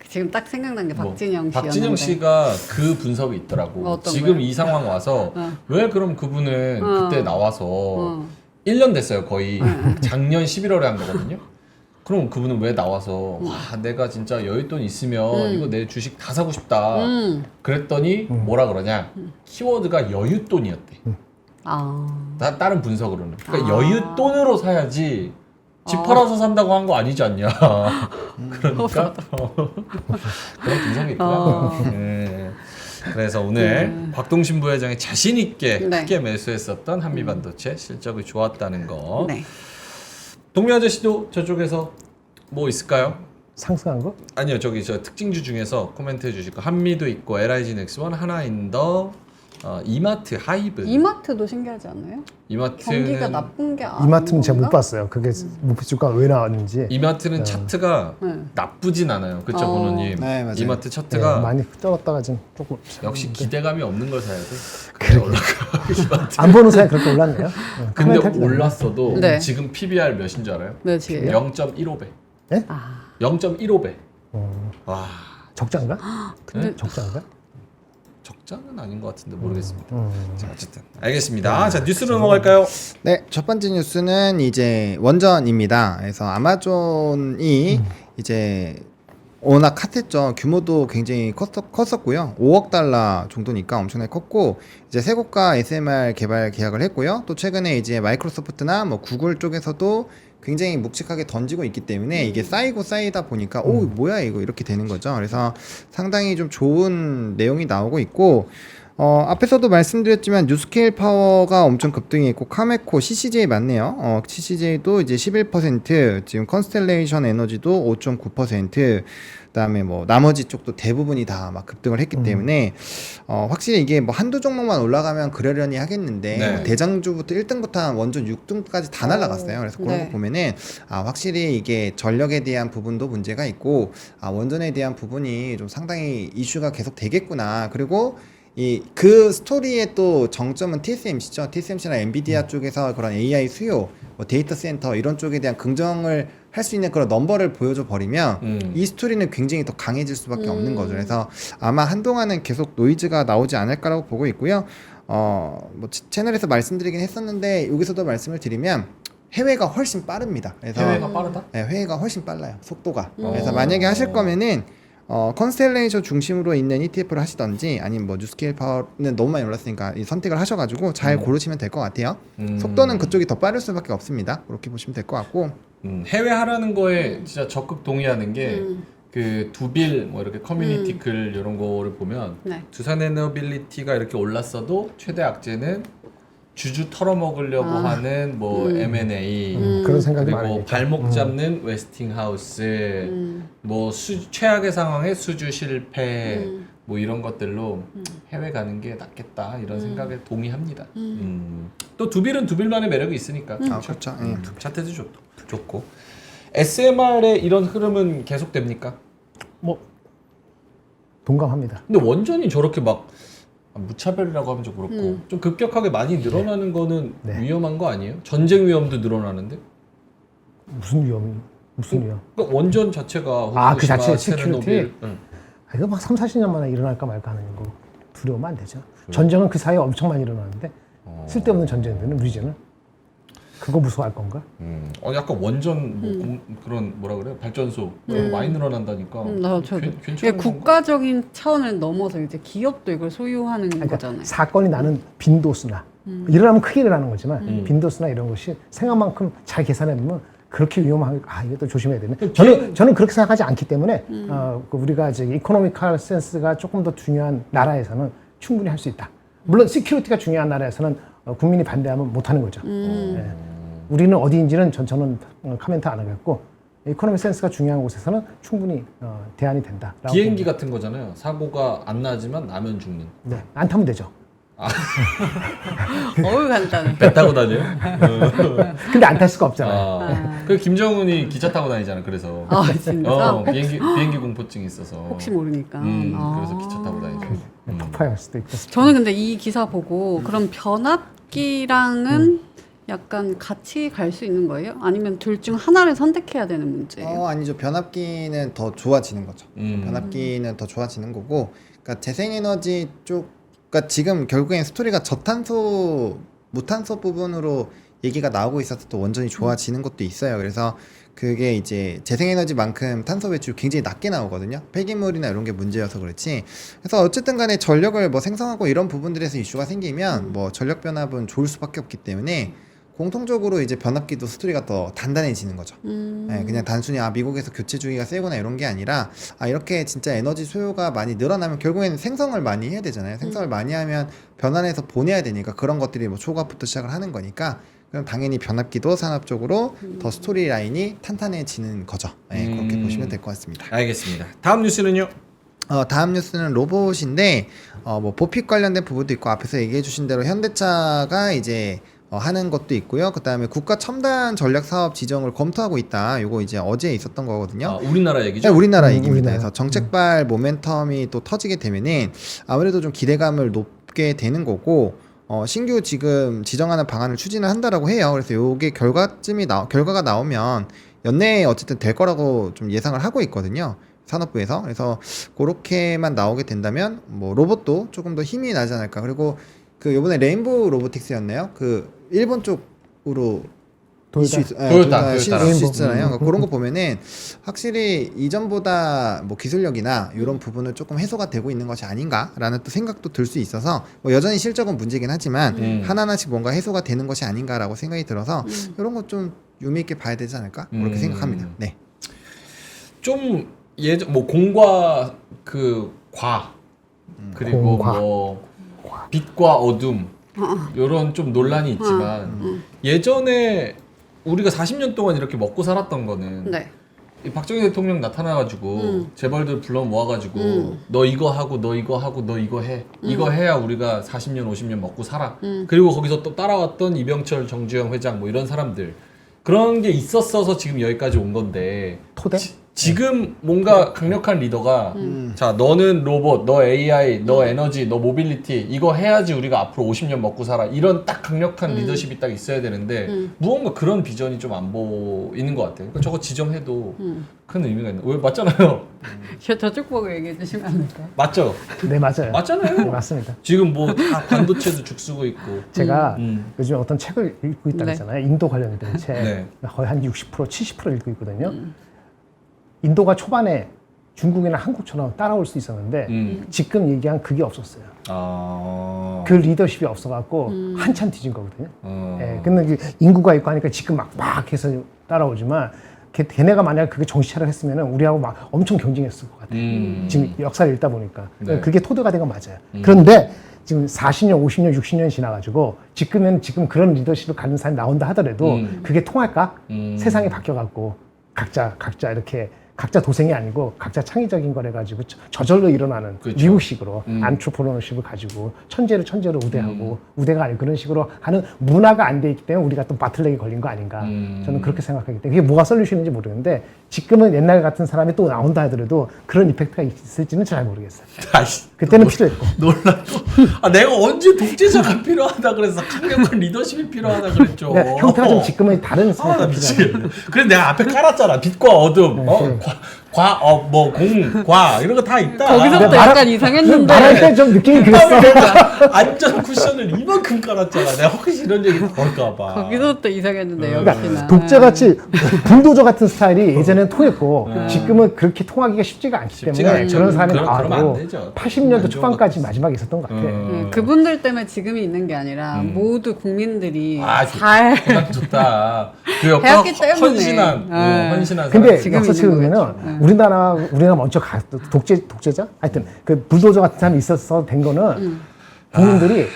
지금 딱 생각난 게 뭐, 박진영 씨였는데. 박진영 씨가 그 분석이 있더라고. 어떤 지금 거요? 이 상황 와서 왜 그럼 그분은 그때 나와서 1년 됐어요 거의. 작년 11월에 한 거거든요. 그럼 그분은 왜 나와서 와 내가 진짜 여윳돈 있으면 이거 내 주식 다 사고 싶다. 그랬더니 뭐라 그러냐? 키워드가 여윳돈이었대. 다른 분석으로는. 그러니까 여윳돈으로 사야지. 집 팔아서 산다고 한 거 아니지 않냐. 그러니까 그런 분석이 있더라고요. 네. 그래서 오늘 곽동신 부회장이 자신 있게 네. 크게 매수했었던 한미반도체 실적이 좋았다는 거. 네. 동미 아저씨도 저쪽에서 뭐 있을까요? 상승한 거? 아니요, 저기 저 특징주 중에서 코멘트 해주실 거. 한미도 있고 LIG 넥스원, 하나인더, 이마트, 하이브. 이마트도 신기하지 않아요? 이마트는 경기가 나쁜 게 아닌가? 이마트는 제가 못 봤어요. 그게 목표 주가 왜 나왔는지. 이마트는 차트가 나쁘진 않아요. 그쵸, 번호님? 네, 맞아요. 이마트 차트가 많이 떨었다가 지금 조금 역시 기대감이 없는 걸 사야 돼. 그래 올라가. 이마트. 안 보는 사이 그렇게 올랐네요. 근데 코멘트 올랐어도 네. 지금 PBR 몇인 줄 알아요? 몇이에요? 0.15배. 예? 0.15배. 어, 와, 적자인가? 근데 적자인가? 적자는 아닌 것 같은데 모르겠습니다. 자, 어쨌든 알겠습니다. 자, 뉴스로 넘어갈까요? 네, 첫 번째 뉴스는 이제 원전입니다. 그래서 아마존이 이제 워낙 핫했죠. 규모도 굉장히 컸었고요. 5억 달러 정도니까 엄청나게 컸고 이제 세 국가 SMR 개발 계약을 했고요. 또 최근에 이제 마이크로소프트나 뭐 구글 쪽에서도 굉장히 묵직하게 던지고 있기 때문에 이게 쌓이고 쌓이다 보니까 오 뭐야 이거 이렇게 되는 거죠. 그래서 상당히 좀 좋은 내용이 나오고 있고 앞에서도 말씀드렸지만 뉴스케일 파워가 엄청 급등이 있고 카메코, CCJ 맞네요. CCJ도 이제 11%, 지금 컨스텔레이션 에너지도 5.9%, 그다음에 뭐 나머지 쪽도 대부분이 다 막 급등을 했기 때문에 확실히 이게 뭐 한두 종목만 올라가면 그러려니 하겠는데 네. 대장주부터 1등부터 한 원전 6등까지 다 날라갔어요. 그래서 그런 네. 거 보면은 확실히 이게 전력에 대한 부분도 문제가 있고 원전에 대한 부분이 좀 상당히 이슈가 계속 되겠구나. 그리고 그 스토리의 또 정점은 TSMC죠. TSMC나 엔비디아 쪽에서 그런 AI 수요, 뭐 데이터 센터 이런 쪽에 대한 긍정을 할 수 있는 그런 넘버를 보여줘 버리면 이 스토리는 굉장히 더 강해질 수밖에 없는 거죠. 그래서 아마 한동안은 계속 노이즈가 나오지 않을까라고 보고 있고요. 뭐 채널에서 말씀드리긴 했었는데 여기서도 말씀을 드리면 해외가 훨씬 빠릅니다. 그래서 해외가 빠르다? 네, 해외가 훨씬 빨라요. 속도가. 그래서 만약에 하실 거면은 컨스텔레이션 중심으로 있는 ETF를 하시던지 아니면 뭐 뉴스케일 파워는 너무 많이 올랐으니까 이 선택을 하셔가지고 잘 고르시면 될 것 같아요. 속도는 그쪽이 더 빠를 수밖에 없습니다. 그렇게 보시면 될 것 같고 해외 하라는 거에 진짜 적극 동의하는 게 그 두빌 뭐 이렇게 커뮤니티 글 이런 거를 보면 네. 두산에너빌리티가 이렇게 올랐어도 최대 악재는 주주 털어먹으려고 하는 뭐 M&A 그런 생각이 그리고 많으니까. 발목 잡는 웨스팅하우스 뭐 최악의 상황에 수주 실패 뭐 이런 것들로 해외 가는 게 낫겠다 이런 생각에 동의합니다. 또 두빌은 두빌만의 매력이 있으니까. 그렇죠. 차트도 좋고. SMR의 이런 흐름은 계속됩니까? 뭐 동감합니다. 근데 원전이 저렇게 막 무차별이라고 하면 좀 그렇고 좀 급격하게 많이 늘어나는 거는 네. 위험한 거 아니에요? 전쟁 위험도 늘어나는데? 무슨 위험? 그러니까 원전 자체가 그 자체 체르노빌, 시큐리티? 이거 막 3, 40년 만에 일어날까 말까 하는 거 두려우면 안 되죠. 전쟁은 그 사이에 엄청 많이 일어나는데 쓸데없는 전쟁들은 우리제는 그거 무서워할 건가? 약간 원전 뭐 그런 뭐라 그래요? 발전소 그런 거 많이 늘어난다니까. 괜찮은 이게 건가? 국가적인 차원을 넘어서 이제 기업도 이걸 소유하는 거잖아요. 사건이 나는 빈도수나 일어나면 크게 일어나는 거지만 빈도수나 이런 것이 생각만큼 잘 계산해보면 그렇게 위험한 이것도 조심해야 되네. 저는 그렇게 생각하지 않기 때문에 우리가 이제 이코노미컬 센스가 조금 더 중요한 나라에서는 충분히 할 수 있다. 물론 시큐리티가 중요한 나라에서는 국민이 반대하면 못하는 거죠. 예. 우리는 어디인지는 저는 코멘트 안 하겠고 이코노미 센스가 중요한 곳에서는 충분히 대안이 된다. 비행기 같은 거잖아요. 사고가 안 나지만 나면 죽는. 네, 안 타면 되죠. 어우 간단해. 배 타고 다녀요? 근데 안 탈 수가 없잖아요. 그 김정은이 기차 타고 다니잖아. 그래서. 진짜? 비행기 공포증이 있어서. 혹시 모르니까. 그래서 기차 타고 다니죠. 폭파할 수도 있고. 저는 근데 이 기사 보고 그럼 변압기랑은 약간 같이 갈 수 있는 거예요? 아니면 둘 중 하나를 선택해야 되는 문제예요? 아니죠. 변압기는 더 좋아지는 거죠. 변압기는 더 좋아지는 거고, 그러니까 재생에너지 쪽, 그러니까 지금 결국엔 스토리가 저탄소, 무탄소 부분으로 얘기가 나오고 있어서 또 원전이 좋아지는 것도 있어요. 그래서 그게 이제 재생에너지만큼 탄소 배출이 굉장히 낮게 나오거든요. 폐기물이나 이런 게 문제여서 그렇지. 그래서 어쨌든 간에 전력을 뭐 생성하고 이런 부분들에서 이슈가 생기면 뭐 전력 변압은 좋을 수밖에 없기 때문에 공통적으로 이제 변압기도 스토리가 더 단단해지는 거죠. 네, 그냥 단순히 미국에서 교체 주기가 세거나 이런 게 아니라 이렇게 진짜 에너지 소요가 많이 늘어나면 결국에는 생성을 많이 해야 되잖아요. 생성을 많이 하면 변환해서 보내야 되니까 그런 것들이 뭐 초과부터 시작을 하는 거니까 그럼 당연히 변압기도 산업적으로 더 스토리 라인이 탄탄해지는 거죠. 네, 그렇게 보시면 될 것 같습니다. 알겠습니다. 다음 뉴스는요? 다음 뉴스는 로봇인데 뭐 보픽 관련된 부분도 있고 앞에서 얘기해 주신 대로 현대차가 이제 하는 것도 있고요. 그 다음에 국가 첨단 전략 사업 지정을 검토하고 있다. 요거 이제 어제 있었던 거거든요. 우리나라 얘기죠? 네, 우리나라 얘기입니다. 우리나라. 그래서 정책발 모멘텀이 또 터지게 되면은 아무래도 좀 기대감을 높게 되는 거고, 신규 지금 지정하는 방안을 추진을 한다라고 해요. 그래서 요게 결과가 나오면 연내에 어쨌든 될 거라고 좀 예상을 하고 있거든요. 산업부에서. 그래서 그렇게만 나오게 된다면 뭐 로봇도 조금 더 힘이 나지 않을까. 그리고 그 요번에 레인보우 로보틱스였나요? 그 일본 쪽으로 토요타 이슈 있잖아요. 그런 거 보면은 확실히 이전보다 뭐 기술력이나 이런 부분은 조금 해소가 되고 있는 것이 아닌가라는 또 생각도 들 수 있어서 뭐 여전히 실적은 문제긴 하지만 하나하나씩 뭔가 해소가 되는 것이 아닌가라고 생각이 들어서 이런 거 좀 유의 있게 봐야 되지 않을까 그렇게 생각합니다. 네. 좀 예전 뭐 공과 그 과 그리고 공과. 뭐 빛과 어둠 이런 좀 논란이 있지만 예전에 우리가 40년 동안 이렇게 먹고 살았던 거는 네. 이 박정희 대통령 나타나가지고 재벌들 불러 모아가지고 너 이거 하고 너 이거 하고 너 이거 해 이거 해야 우리가 40년 50년 먹고 살아 그리고 거기서 또 따라왔던 이병철 정주영 회장 뭐 이런 사람들 그런 게 있었어서 지금 여기까지 온 건데 토대? 지금 뭔가 강력한 리더가 자 너는 로봇, 너 AI, 너 에너지, 너 모빌리티 이거 해야지 우리가 앞으로 50년 먹고 살아 이런 딱 강력한 리더십이 딱 있어야 되는데 무언가 그런 비전이 좀 안 보이는 것 같아요. 그러니까 저거 지정해도 큰 의미가 있나? 왜 맞잖아요. 저쪽 보고 얘기해 주시면 안 될까요? 맞죠? 네, 맞아요. 맞잖아요. 네, 맞습니다. 지금 뭐 다 반도체도 죽쓰고 있고. 제가 요즘 어떤 책을 읽고 있다고 네. 했잖아요. 인도 관련된 책. 네. 거의 한 60%, 70% 읽고 있거든요. 인도가 초반에 중국이나 한국처럼 따라올 수 있었는데 지금 얘기한 그게 없었어요. 그 리더십이 없어갖고 한참 뒤진 거거든요. 예, 근데 그 인구가 있고 하니까 지금 막 해서 따라오지만 걔네가 만약 그게 정신 차려 했으면 우리하고 막 엄청 경쟁했을 것 같아요. 지금 역사를 읽다 보니까. 네. 그게 토대가 된 건 맞아요. 그런데 지금 40년, 50년, 60년 지나가지고 지금 그런 리더십을 가진 사람이 나온다 하더라도 그게 통할까? 세상이 바뀌어갖고 각자 이렇게 각자 도생이 아니고 각자 창의적인 거래 가지고 저절로 일어나는 그렇죠. 미국식으로 안트로포너십을 가지고 천재를 우대하고 우대가 아니고 그런 식으로 하는 문화가 안 돼 있기 때문에 우리가 또 바틀렉이 걸린 거 아닌가 저는 그렇게 생각하기 때문에 그게 뭐가 솔루션인지 모르겠는데 지금은 옛날 같은 사람이 또 나온다 하더라도 그런 이펙트가 있을지는 잘 모르겠어요. 그때는 필요했고. 놀라 또. 내가 언제 독재자가 필요하다 그래서 강력한 리더십이 필요하다 그랬죠. 그러니까 형태가 좀 지금은 다른 상태가 필요해요. 그래서 내가 앞에 깔았잖아. 빛과 어둠, 공, 과 이런 거 다 있다. 거기서부터 약간 이상했는데. 말할 때 좀 느낌이 그랬어. 안전 쿠션을 이만큼 깔았잖아. 내가 혹시 이런 얘기 나올까봐. 거기서부터 이상했는데 그러니까 역시나. 독재같이 불도저 같은 스타일이 예전에는 통했고 지금은 그렇게 통하기가 쉽지가 않기 쉽지가 때문에 않죠. 저런 사람이 그러면 안 나와도 되죠. 80년대 안 좋은 초반까지 마지막에 있었던 것 같아. 그분들 때문에 지금이 있는 게 아니라 모두 국민들이 좋다. 잘 좋다. 그 옆에 해왔기 때문에. 헌신한 네. 근데 지금 역사책을 있는 보면은 우리나라 먼저 독재자? 하여튼 그 불도저 같은 사람이 있어서 된 거는 국민들이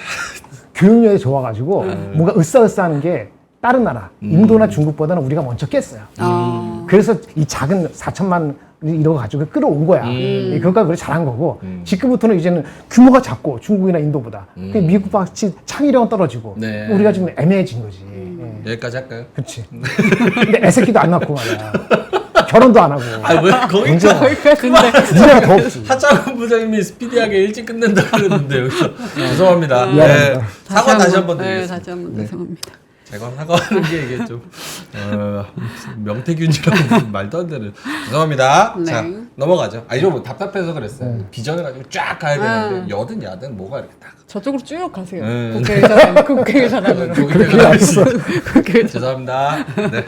교육열이 좋아가지고 뭔가 으쌰으쌰하는 게 다른 나라, 인도나 중국보다는 우리가 먼저 깼어요. 그래서 이 작은 4천만 이런 거 가지고 끌어온 거야. 그러니까 그걸 잘한 거고 지금부터는 이제는 규모가 작고 중국이나 인도보다 미국 같이 창의력은 떨어지고 네. 우리가 지금 애매해진 거지. 예. 여기까지 할까요? 그렇지. 근데 애새끼도 안 낳고 말이야. 결혼도 안 하고. 왜 거기까지? 근데 문제가 더 없지. 하창훈 부장님이 스피디하게 일찍 끝낸다 그랬는데 여기서 죄송합니다. 미안합니다. 사과 다시 한번 네, 드리겠습니다. 다시 한번 죄송합니다. 제가 사과하는 게 이게 좀 명태균이라는 말도 안 되는 죄송합니다. 네. 자 넘어가죠. 좀 답답해서 그랬어요. 비전을 가지고 쫙 가야 되는데 여든 야든 뭐가 이렇게 딱 저쪽으로 쭉 가세요. 네. 국회의사당으로. 죄송합니다. 네.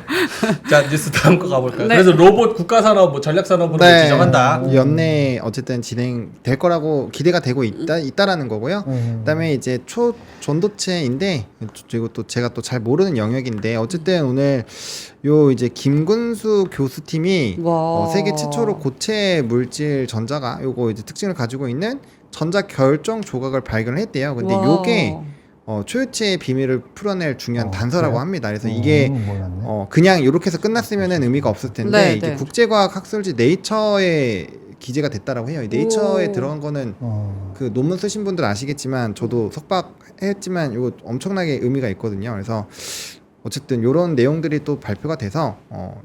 자 뉴스 다음 거 가볼까요? 네. 그래서 로봇 국가산업, 전략산업으로 지정한다. 연내 어쨌든 진행될 거라고 기대가 되고 있다라는 거고요. 그다음에 이제 초전도체인데 그리고 또 제가 또 잘 모르는 영역인데 어쨌든 오늘 요 이제 김근수 교수팀이 세계 최초로 고체 물질 전자가 요거 이제 특징을 가지고 있는 전자 결정 조각을 발견을 했대요. 근데 요게 초유체의 비밀을 풀어낼 중요한 단서라고 합니다. 그래서 이게 그냥 이렇게 해서 끝났으면은 의미가 없을 텐데 네, 이게 네. 국제과학 학술지 네이처에 기재가 됐다라고 해요. 이 네이처에 들어간 거는 그 논문 쓰신 분들 아시겠지만 저도 석박했지만 이거 엄청나게 의미가 있거든요. 그래서 어쨌든 이런 내용들이 또 발표가 돼서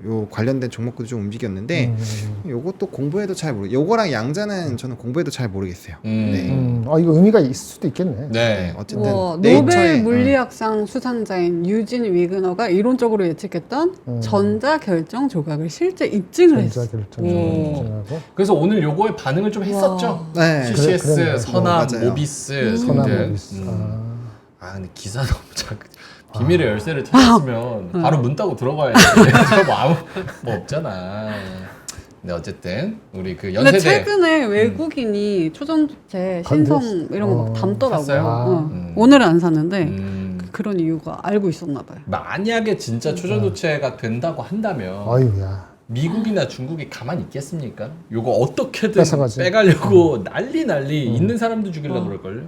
요 관련된 종목도 좀 움직였는데 요것도 공부해도 잘 요거랑 양자는 저는 공부해도 잘 모르겠어요. 네. 이거 의미가 있을 수도 있겠네. 네. 어쨌든 노벨 물리학상 수상자인 유진 위그너가 이론적으로 예측했던 전자 결정 조각을 실제 입증을 했어. 전자 결정. 그래서 오늘 요거에 반응을 좀 했었죠. 네. CCS, 그래. 선암, 맞아요. 모비스 선암 등등. 모비스. 근데 기사 너무 비밀의 열쇠를 찾았으면 바로 문 따고 들어가야지. 뭐 아무 뭐 없잖아. 근데 어쨌든 우리 그 근데 연세대 최근에 외국인이 초전도체 신성 이런 거 막 담더라고요. 샀어요? 오늘은 안 샀는데 그런 이유가 알고 있었나 봐요. 만약에 진짜 초전도체가 된다고 한다면 아유야. 미국이나 중국이 가만히 있겠습니까? 요거 어떻게든 뺏어가지. 빼가려고 난리 있는 사람도 죽이려고 그럴걸요.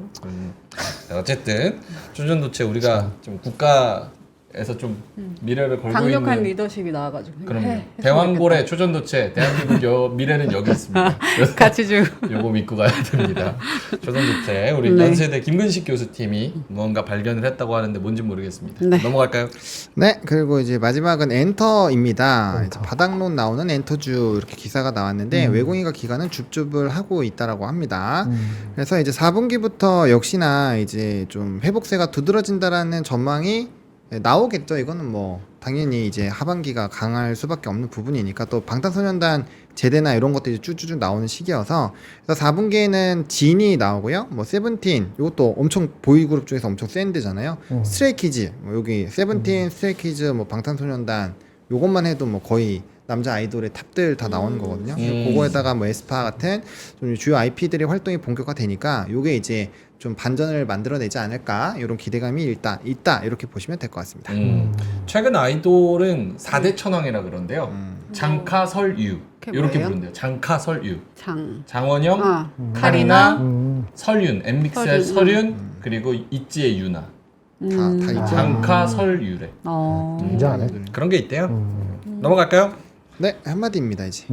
어쨌든 초전도체 우리가 좀 국가에서 좀 미래를 걸고 강력한 있는 리더십이 나와가지고 그럼 대왕고래 초전도체 대한민국 미래는 여기 있습니다. 그래서 같이 주고 요거 믿고 가야 됩니다. 초전도체 우리 네. 연세대 김근식 교수팀이 뭔가 발견을 했다고 하는데 뭔지 모르겠습니다. 네. 넘어갈까요? 네, 그리고 이제 마지막은 엔터입니다. 이제 바닥론 나오는 엔터주 이렇게 기사가 나왔는데 외국인과 기관은 줍줍을 하고 있다라고 합니다. 그래서 이제 4분기부터 역시나 이제 좀 회복세가 두드러진다라는 전망이 나오겠죠. 이거는 뭐 당연히 이제 하반기가 강할 수밖에 없는 부분이니까 또 방탄소년단 제대나 이런 것들이 쭈쭈쭈 나오는 시기여서 그래서 4분기에는 진이 나오고요. 뭐 세븐틴 이것도 엄청 보이그룹 중에서 엄청 센 데잖아요. 스트레이키즈 뭐 여기 세븐틴, 스트레이키즈, 뭐 방탄소년단 요것만 해도 뭐 거의 남자 아이돌의 탑들 다 나오는 거거든요. 그거에다가 뭐 에스파 같은 좀 주요 IP들의 활동이 본격화되니까 요게 이제 좀 반전을 만들어내지 않을까 이런 기대감이 있다 이렇게 보시면 될 것 같습니다. 최근 아이돌은 4대 천왕이라 그런데요. 장카설유 그게 이렇게 뭐예요? 부른대요. 장카설유. 장원영, 카리나, 설윤, 엠믹스의 설윤, 그리고 있지의 유나. 다 있죠. 장카설유래. 굉장하네. 그런 게 있대요. 넘어갈까요? 네, 한마디입니다 이제.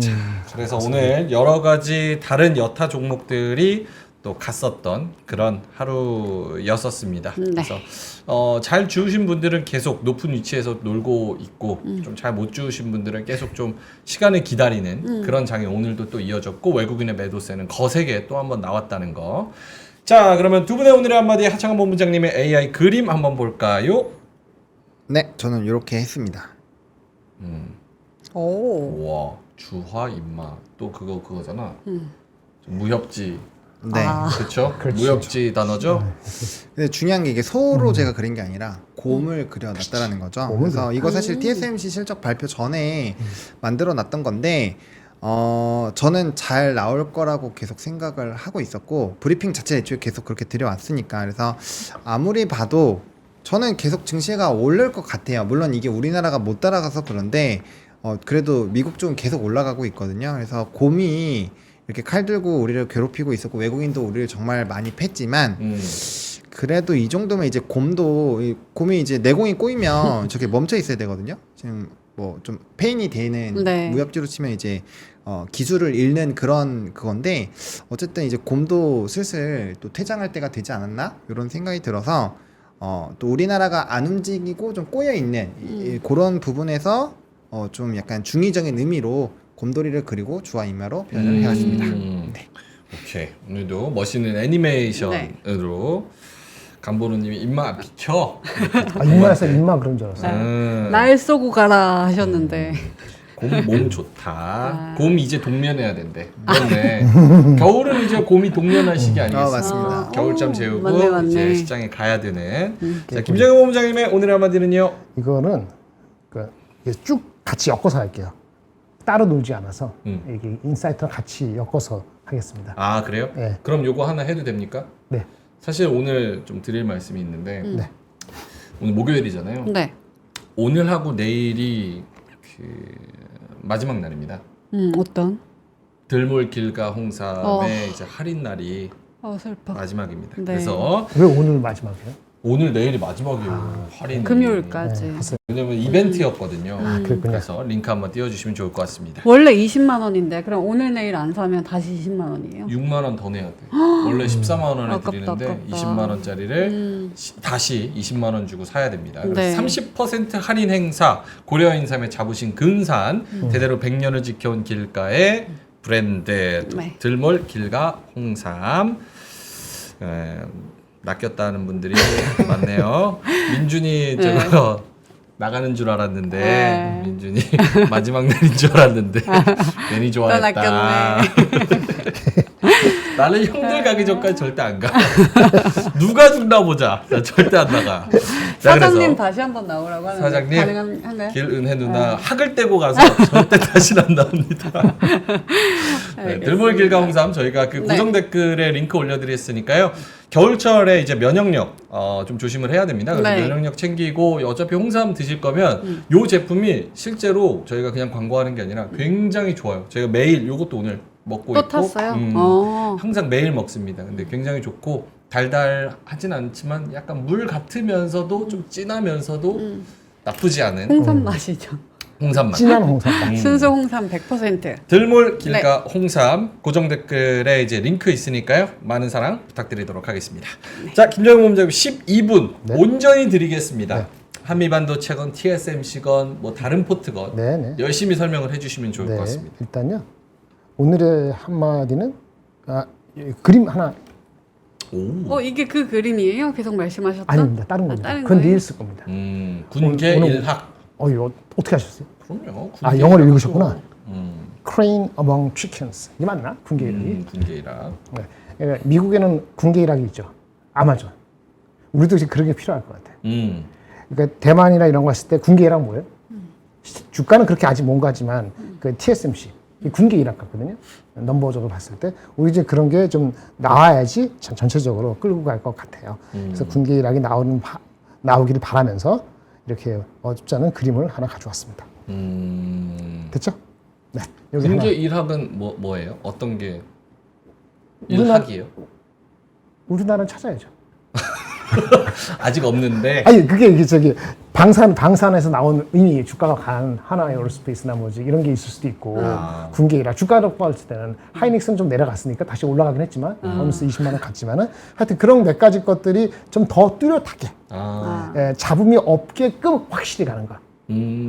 그래서 오늘 여러 가지 다른 여타 종목들이 또 갔었던 그런 하루였었습니다. 네. 그래서 잘 주우신 분들은 계속 높은 위치에서 놀고 있고 좀 잘 못 주우신 분들은 계속 좀 시간을 기다리는 그런 장이 오늘도 또 이어졌고 외국인의 매도세는 거세게 또 한번 나왔다는 거. 자, 그러면 두 분의 오늘의 한마디 하창원 본부장님의 AI 그림 한번 볼까요? 네, 저는 이렇게 했습니다. 오. 우와, 주화 입마 또 그거잖아. 무협지. 네. 그렇죠? 그렇죠. 무협지 단어죠? 근데 중요한 게 이게 소로 제가 그린 게 아니라 곰을 그려놨다라는 거죠. 곰을 그래서 이거 사실 TSMC 실적 발표 전에 만들어놨던 건데 저는 잘 나올 거라고 계속 생각을 하고 있었고 브리핑 자체 애초에 계속 그렇게 드려왔으니까 그래서 아무리 봐도 저는 계속 증시가 오를 것 같아요. 물론 이게 우리나라가 못 따라가서 그런데 그래도 미국 쪽은 계속 올라가고 있거든요. 그래서 곰이 이렇게 칼 들고 우리를 괴롭히고 있었고 외국인도 우리를 정말 많이 팼지만 그래도 이 정도면 이제 곰이 이제 내공이 꼬이면 저게 멈춰 있어야 되거든요. 지금 뭐 좀 페인이 되는 네. 무협지로 치면 이제 기술을 잃는 그런 그건데 어쨌든 이제 곰도 슬슬 또 퇴장할 때가 되지 않았나 이런 생각이 들어서 또 우리나라가 안 움직이고 좀 꼬여 있는 그런 부분에서 좀 약간 중의적인 의미로 곰돌이를 그리고 주화 입마로 표현을 해왔습니다. 네. 오케이. 오늘도 멋있는 애니메이션으로 간보루님이 입마 비켜. 입마에서 입마 그런 줄 알았어요. 날 쏘고 가라 하셨는데. 곰 몸 좋다. 곰 이제 동면해야 된대. 그렇네. 겨울은 이제 곰이 동면할 시기 아니겠어요? 맞습니다. 겨울잠 재우고 맞네. 이제 시장에 가야 되는. 자, 김정은 본부장님의 오늘의 한마디는요. 이거는 이게 쭉 같이 엮어서 할게요. 따로 놀지 않아서 이게 인사이트랑 같이 엮어서 하겠습니다. 아, 그래요? 네. 그럼 요거 하나 해도 됩니까? 네. 사실 오늘 좀 드릴 말씀이 있는데 네. 오늘 목요일이잖아요. 네. 오늘하고 내일이 그 마지막 날입니다. 어떤? 들몰 길가 홍삼의 이제 할인 날이 슬퍼. 마지막입니다. 네. 그래서 왜 오늘 마지막이에요? 오늘 내일이 마지막이에요. 할인. 금요일까지. 왜냐면 이벤트였거든요. 그랬군요. 그래서 링크 한번 띄워주시면 좋을 것 같습니다. 원래 20만 원인데 그럼 오늘 내일 안 사면 다시 20만 원이에요? 6만 원 더 내야 돼. 원래 14만 원에 아깝다, 드리는데 아깝다. 20만 원짜리를 다시 20만 원 주고 사야 됩니다. 그래서 네. 30% 할인 행사 고려인삼에 잡으신 근산 대대로 100년을 지켜온 길가의 브랜드 네. 들몰 길가 홍삼. 낚였다는 분들이 많네요. 민준이 저거 나가는 줄 알았는데 네. 민준이 마지막 날인 줄 알았는데 괜히 좋아했다. 나는 형들 가기 전까지 절대 안 가. 누가 죽나 보자. 나 절대 안 나가. 자, 사장님 그래서 다시 한번 나오라고 하는데 사장님 가능한가요? 길은혜 누나 학을 떼고 가서 절대 다시는 안 나옵니다. 네, 들몰 길가 홍삼 저희가 그 고정 댓글에 링크 올려드렸으니까요. 겨울철에 이제 면역력 좀 조심을 해야 됩니다. 그래서 네. 면역력 챙기고 어차피 홍삼 드실 거면 요 제품이 실제로 저희가 그냥 광고하는 게 아니라 굉장히 좋아요. 저희가 매일 요것도 오늘 먹고 또 있고 탔어요? 항상 매일 먹습니다. 근데 굉장히 좋고 달달하진 않지만 약간 물 같으면서도 좀 진하면서도 나쁘지 않은 홍삼 맛이죠. 홍삼 맛. 진한 홍삼. 순수 홍삼 100%. 들몰 길가 홍삼 고정 댓글에 이제 링크 있으니까요. 많은 사랑 부탁드리도록 하겠습니다. 자, 김정은 본부장님 12분 네. 온전히 드리겠습니다. 네. 한미반도체건 TSMC건 뭐 다른 포트건 네. 열심히 설명을 해주시면 좋을 것 같습니다. 일단요. 오늘의 한마디는 그림 하나 오. 이게 그 그림이에요? 계속 말씀하셨던? 아닙니다. 다른 겁니다. 다른 그건 거예요? 내일 쓸 겁니다. 군계 오늘- 일학. 이거 어떻게 하셨어요? 그럼요. 영어를 읽으셨구나. 음, Crane Among Chickens. 이게 맞나? 군계 일학이? 군계 일학. 네. 그러니까 미국에는 군계 일학이 있죠. 아마존. 우리도 지금 그런 게 필요할 것 같아요. 그러니까 대만이나 이런 거 했을 때 군계 일학 뭐예요? 주가는 그렇게 아직 못 가지만 그 TSMC 군계 일학 같거든요. 넘버적으로 봤을 때 우리 이제 그런 게 좀 나와야지 전체적으로 끌고 갈 것 같아요. 그래서 군계 일학이 나오기를 바라면서 이렇게 어둡지 않은 그림을 하나 가져왔습니다. 됐죠? 네. 여기 군계 하나. 일학은 뭐예요? 어떤 게 우리나라- 일학이에요? 우리나라는 찾아야죠. 아직 없는데. 아니 그게 이게 방산에서 나온 이미 주가가 간 하나 에어로스페이스나 뭐지 이런 게 있을 수도 있고 군계이라 주가가 빠졌을 때는 하이닉스는 좀 내려갔으니까 다시 올라가긴 했지만 어느새 20만 원 갔지만은 하여튼 그런 몇 가지 것들이 좀 더 뚜렷하게 잡음이 없게끔 확실히 가는 거.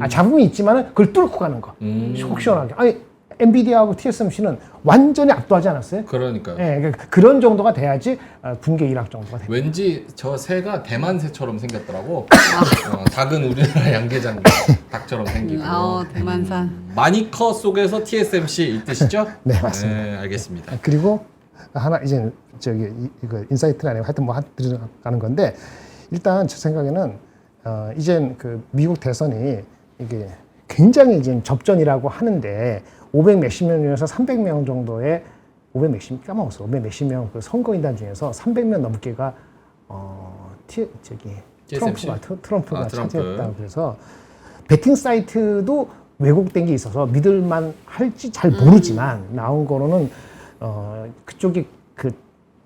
잡음이 있지만은 그걸 뚫고 가는 거. 속 시원하게. 아니 엔비디아하고 TSMC는 완전히 압도하지 않았어요? 그러니까요. 예, 그런 정도가 돼야지 분계 1학 정도가 돼요. 왠지 저 새가 대만 새처럼 생겼더라고. 닭은 우리나라 양계장 닭처럼 생기고. 대만산. 마니커 속에서 TSMC 이 뜻이죠? 네, 맞습니다. 네, 알겠습니다. 그리고 하나 이제 저기 이거 인사이트가 아니고 하여튼 뭐 들어가는 건데 일단 제 생각에는 이젠 그 미국 대선이 이게 굉장히 이제 접전이라고 하는데 500 몇십 명에서 300명 정도의 500 몇십 까먹었어. 500 몇십 명 그 선거인단 중에서 300명 넘게가 트럼프가 차지했다. 그래서 베팅 사이트도 왜곡된 게 있어서 믿을만 할지 잘 모르지만 나온 거로는 그쪽이 그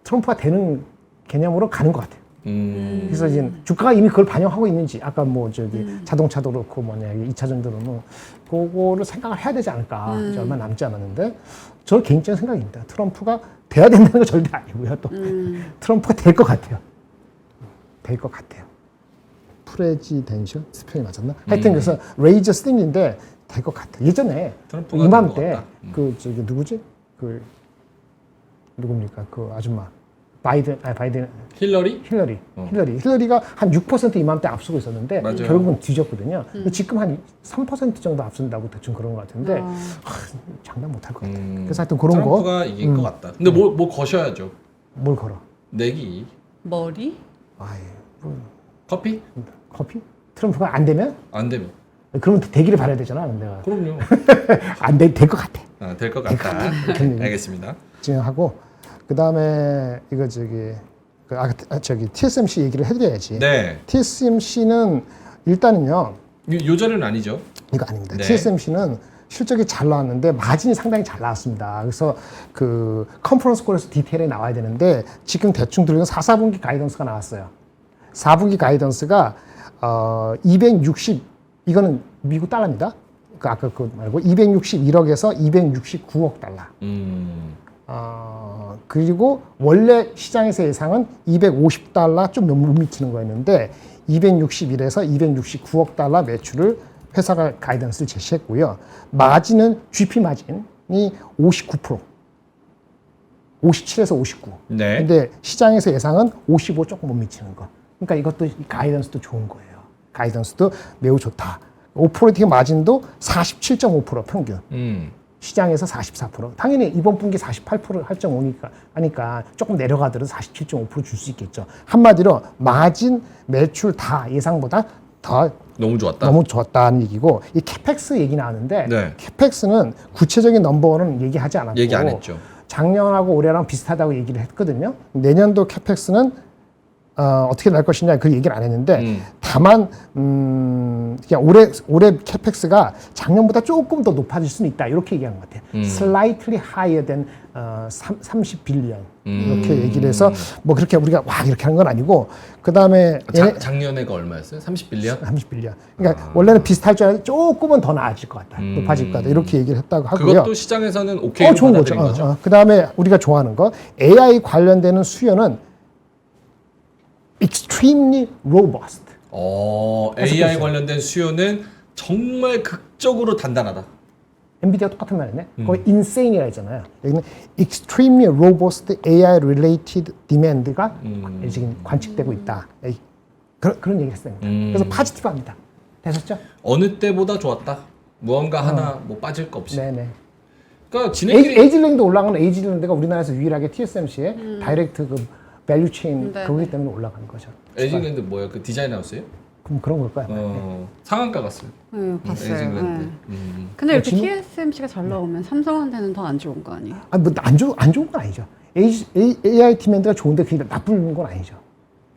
트럼프가 되는 개념으로 가는 것 같아요. 그래서 이제 주가가 이미 그걸 반영하고 있는지 아까 뭐 저기 자동차도 그렇고 뭐냐 2차전도 그러면 그거를 생각을 해야 되지 않을까. 이제 얼마 남지 않았는데 저 개인적인 생각입니다. 트럼프가 돼야 된다는 건 절대 아니고요. 또 트럼프가 될 것 같아요. 될 것 같아요. 프레지덴셜 스펠이 맞았나? 하여튼 그래서 레이저 스팅인데 될 것 같아요. 예전에 이맘때 그 저기 누구지? 그 누굽니까? 그 아줌마. 바이든 힐러리가 한 6% 이맘때 앞서고 있었는데 맞아요. 결국은 뒤졌거든요. 지금 한 3% 정도 앞선다고 대충 그런 것 같은데 장담 못할 것 같아요. 그래서 하여튼 그런 거 트럼프가 이길 것 같다. 근데 뭐 거셔야죠. 뭘 걸어? 내기. 머리? 커피? 트럼프가 안 되면? 안 되면. 그러면 되기를 바라야 되잖아. 내가. 그럼요. 안 될 것 같아. 될 것 같다. 알겠습니다. 진행하고 그 다음에 이거 저기 TSMC 얘기를 해드려야지. 네. TSMC는 일단은요. 요 자료는 아니죠? 이거 아닙니다. 네. TSMC는 실적이 잘 나왔는데 마진이 상당히 잘 나왔습니다. 그래서 그 컨퍼런스 콜에서 디테일이 나와야 되는데 지금 대충 들으면 4분기 가이던스가 나왔어요. 4분기 가이던스가 260 이거는 미국 달러입니다. 그 아까 그거 말고 261억에서 269억 달러. 그리고 원래 시장에서 예상은 250달러 좀 못 미치는 거였는데 261에서 269억 달러 매출을 회사가 가이던스를 제시했고요. 마진은 GP 마진이 59%. 57에서 59. 네. 근데 시장에서 예상은 55 조금 못 미치는 거. 그러니까 이것도 가이던스도 좋은 거예요. 가이던스도 매우 좋다. 오퍼레이팅 마진도 47.5% 평균. 시장에서 44%. 당연히 이번 분기 48% 할 정 오니까 하니까 조금 내려가더라도 47.5% 줄 수 있겠죠. 한마디로 마진, 매출 다 예상보다 더 너무 좋았다. 너무 좋았다는 얘기고 이 캐펙스 얘기 나왔는데 네. 캐펙스는 구체적인 넘버는 얘기하지 않았고 얘기 안 했죠. 작년하고 올해랑 비슷하다고 얘기를 했거든요. 내년도 캐펙스는 어떻게 날 것이냐 그 얘기를 안 했는데 다만 그냥 올해 캐펙스가 작년보다 조금 더 높아질 수는 있다 이렇게 얘기한 것 같아요. Slightly higher than 30빌리언 이렇게 얘기를 해서 뭐 그렇게 우리가 와 이렇게 하는 건 아니고 그 다음에 작년에가 얼마였어요? 30빌리언? 30빌리언. 그러니까 원래는 비슷할 줄 알았는데 조금은 더 나아질 것 같다. 높아질 것 같다. 이렇게 얘기를 했다고 하고요. 그것도 시장에서는 오케이로 좋은 받아들인 거죠. 그 다음에 우리가 좋아하는 거 AI 관련되는 수요는 extremely robust. AI 관련된 수요는 정말 극적으로 단단하다. 엔비디아 똑같은 말이네. 거기 insane이라 했잖아요. 여기는 extremely robust AI related demand가 지금 관측되고 있다. 그런 얘기를 했어요. 그래서 파지티브합니다. 되셨죠? 어느 때보다 좋았다. 무언가 하나 뭐 빠질 거 없이. 네네. 그러니까 진행이 에이즐랜드 올라가는 에이즐랜드가 우리나라에서 유일하게 TSMC의 다이렉트 그 밸류 체인 그거기 때문에 올라간 거죠. 에이즐랜드 뭐야? 그 디자인 하우스예요? 그럼 그런 걸까요? 상한가 갔어요. 네, 봤어요. 에이즐랜드. 근데 이렇게 TSMC가 잘 나오면 삼성한테는 더 안 좋은 거 아니에요? 안 좋은 건 아니죠. AI 디맨드가 좋은데 그게 나쁜 건 아니죠.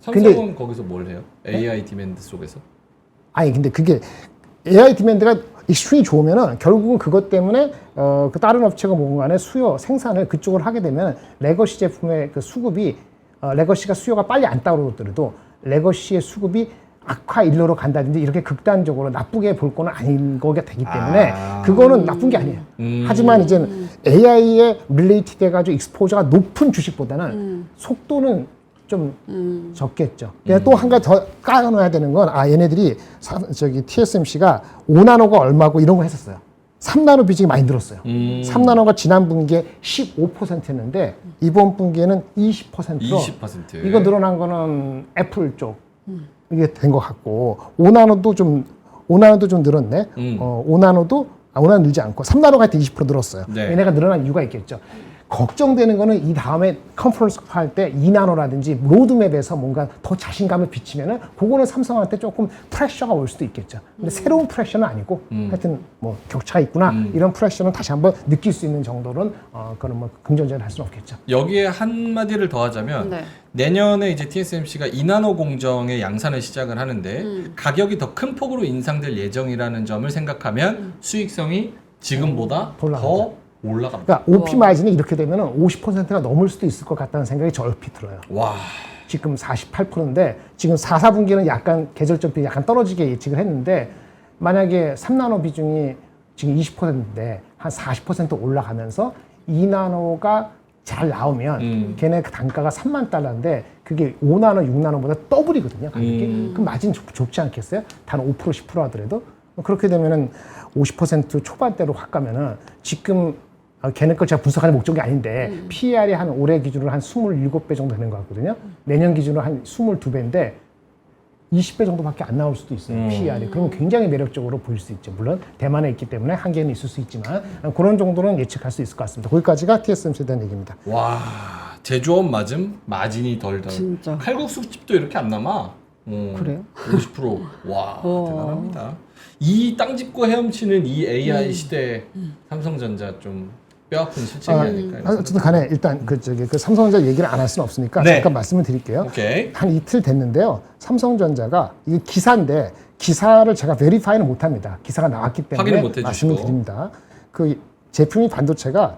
삼성은 거기서 뭘 해요? AI 디맨드 속에서? 아니 근데 그게 AI 디맨드가 익스트림이 좋으면은 결국은 그것 때문에 그 다른 업체가 뭔가의 수요 생산을 그쪽으로 하게 되면 레거시 제품의 그 수급이 레거시가 수요가 빨리 안 따라오더라도 레거시의 수급이 악화 일로로 간다든지 이렇게 극단적으로 나쁘게 볼 거는 아닌 거가 되기 때문에 그거는 나쁜 게 아니에요. 하지만 이제 AI에 릴레이트 돼가지고 익스포저가 높은 주식보다는 속도는 좀 적겠죠. 또 한 가지 더 까놓아야 되는 건 얘네들이 TSMC가 5나노가 얼마고 이런 거 했었어요. 3나노 비중이 많이 늘었어요. 3나노가 지난 분기에 15%였는데 이번 분기에는 20%로 20%. 이거 늘어난 거는 애플 쪽 이게 된 것 같고 5나노도 좀 늘었네. 5나노도 늘지 않고 3나노가 하여튼 20% 늘었어요. 네. 얘네가 늘어난 이유가 있겠죠. 걱정되는 거는 이 다음에 컨퍼런스 할 때 2나노라든지 로드맵에서 뭔가 더 자신감을 비치면은 그거는 삼성한테 조금 프레셔가 올 수도 있겠죠. 근데 새로운 프레셔는 아니고 하여튼 뭐 격차가 있구나 이런 프레셔는 다시 한번 느낄 수 있는 정도는 그건 뭐 긍정적으로 할 수는 없겠죠. 여기에 한마디를 더하자면 네. 내년에 이제 TSMC가 2나노 공정의 양산을 시작을 하는데 가격이 더 큰 폭으로 인상될 예정이라는 점을 생각하면 수익성이 지금보다 더 올라갑니다. 그러니까 OP 마진이 이렇게 되면 50%가 넘을 수도 있을 것 같다는 생각이 저 얼핏 들어요. 와. 지금 48%인데 지금 4, 4분기는 약간 계절적 비율이 약간 떨어지게 예측을 했는데 만약에 3나노 비중이 지금 20%인데 한 40% 올라가면서 2나노가 잘 나오면 걔네 단가가 3만 달러인데 그게 5나노, 6나노보다 더블이거든요. 가격이. 그럼 마진 좁지 않겠어요? 단 5%, 10% 하더라도. 그렇게 되면은 50% 초반대로 확 가면은 지금 걔네 걸 제가 분석하는 목적이 아닌데 PER이 한 올해 기준으로 한 27배 정도 되는 것 같거든요. 내년 기준으로 한 22배인데 20배 정도밖에 안 나올 수도 있어요. PER이. 그러면 굉장히 매력적으로 보일 수 있죠. 물론 대만에 있기 때문에 한계는 있을 수 있지만 그런 정도는 예측할 수 있을 것 같습니다. 거기까지가 TSMC에 대한 얘기입니다. 와. 제조업 맞음 마진이 덜덜. 진짜. 칼국수집도 이렇게 안 남아. 그래요? 50%. 와, 대단합니다. 이 땅 짚고 헤엄치는 이 AI 시대에 삼성전자 좀 뼈아픈 실책이 아닐까. 어쨌든 간에 일단 그 삼성전자 얘기를 안 할 수는 없으니까 네. 잠깐 말씀을 드릴게요. 오케이. 한 이틀 됐는데요. 삼성전자가 이게 기사인데 기사를 제가 베리파이는 못합니다. 기사가 나왔기 확인을 때문에 못 해주시고. 말씀을 드립니다. 그 제품이 반도체가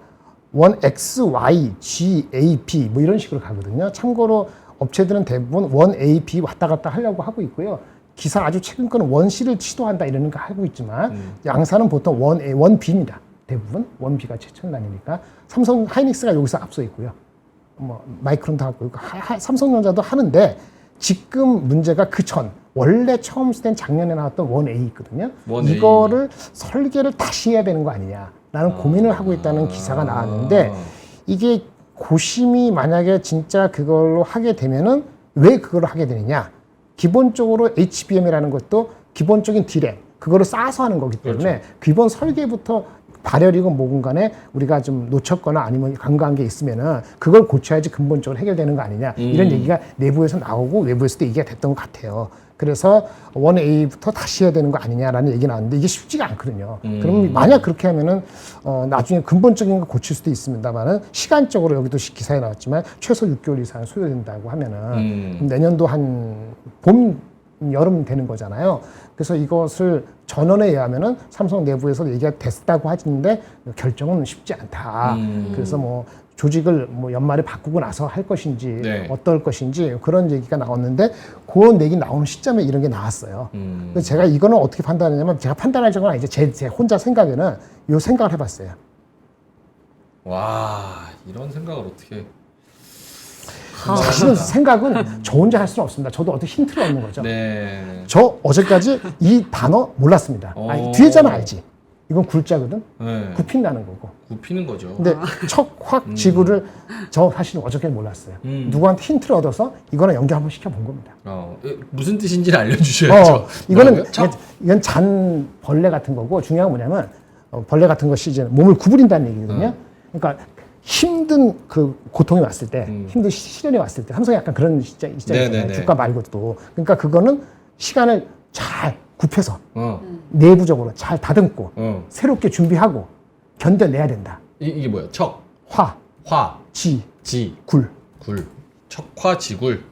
1XY, GAP 뭐 이런 식으로 가거든요. 참고로 업체들은 대부분 1AP 왔다 갔다 하려고 하고 있고요. 기사 아주 최근 거는 1C를 시도한다 이러는 거 하고 있지만 양사는 보통 1A, 1B입니다. 대부분 1B가 최첨단이니까 삼성 하이닉스가 여기서 앞서 있고요. 뭐 마이크론도 하고 있고 삼성전자도 하는데 지금 문제가 그 전 원래 처음 시된 작년에 나왔던 1A 있거든요. 1A. 이거를 설계를 다시 해야 되는 거 아니냐라는 고민을 하고 있다는 기사가 나왔는데 이게 고심이 만약에 진짜 그걸로 하게 되면은 왜 그걸 하게 되느냐? 기본적으로 HBM이라는 것도 기본적인 디램 그거를 쌓아서 하는 거기 때문에 그렇죠. 기본 설계부터 발열이고 뭐건 간에 우리가 좀 놓쳤거나 아니면 간과한 게 있으면은 그걸 고쳐야지 근본적으로 해결되는 거 아니냐 이런 얘기가 내부에서 나오고 외부에서도 얘기가 됐던 것 같아요. 그래서 1A부터 다시 해야 되는 거 아니냐라는 얘기 나왔는데 이게 쉽지가 않거든요. 그럼 만약 그렇게 하면은 나중에 근본적인 거 고칠 수도 있습니다만은 시간적으로 여기도 기사에 나왔지만 최소 6개월 이상 소요된다고 하면은 내년도 한 봄, 여름 되는 거잖아요. 그래서 이것을 전원에 의하면은 삼성 내부에서 얘기가 됐다고 하는데 결정은 쉽지 않다. 그래서 뭐 조직을 뭐 연말에 바꾸고 나서 할 것인지 네. 어떨 것인지 그런 얘기가 나왔는데 그런 얘기 나오는 시점에 이런 게 나왔어요. 그래서 제가 이거는 어떻게 판단하냐면 제가 판단할 적은 아니죠. 제 혼자 생각에는 이 생각을 해봤어요. 와, 이런 생각을 어떻게. 사실은 생각은 저 혼자 할 수는 없습니다. 저도 어떻게 힌트를 얻는 거죠. 네. 저 어제까지 이 단어 몰랐습니다. 아니, 뒤에잖아 알지. 이건 굴자거든. 네. 굽힌다는 거고. 굽히는 거죠. 근데 척확 지구를 저 사실은 어저께 몰랐어요. 누구한테 힌트를 얻어서 이거랑 연결 한번 시켜본 겁니다. 무슨 뜻인지를 알려주셔야죠. 이거는 이건 잔 벌레 같은 거고 중요한 건 뭐냐면 벌레 같은 것이 이제 몸을 구부린다는 얘기거든요. 그러니까 힘든 그 고통이 왔을 때, 힘든 시련이 왔을 때, 삼성이 약간 그런 시장이잖아요. 주가 말고도. 그러니까 그거는 시간을 잘 굽혀서 내부적으로 잘 다듬고 새롭게 준비하고 견뎌내야 된다. 이게 뭐야? 척, 화, 화, 지, 지, 굴. 굴. 척화, 지굴.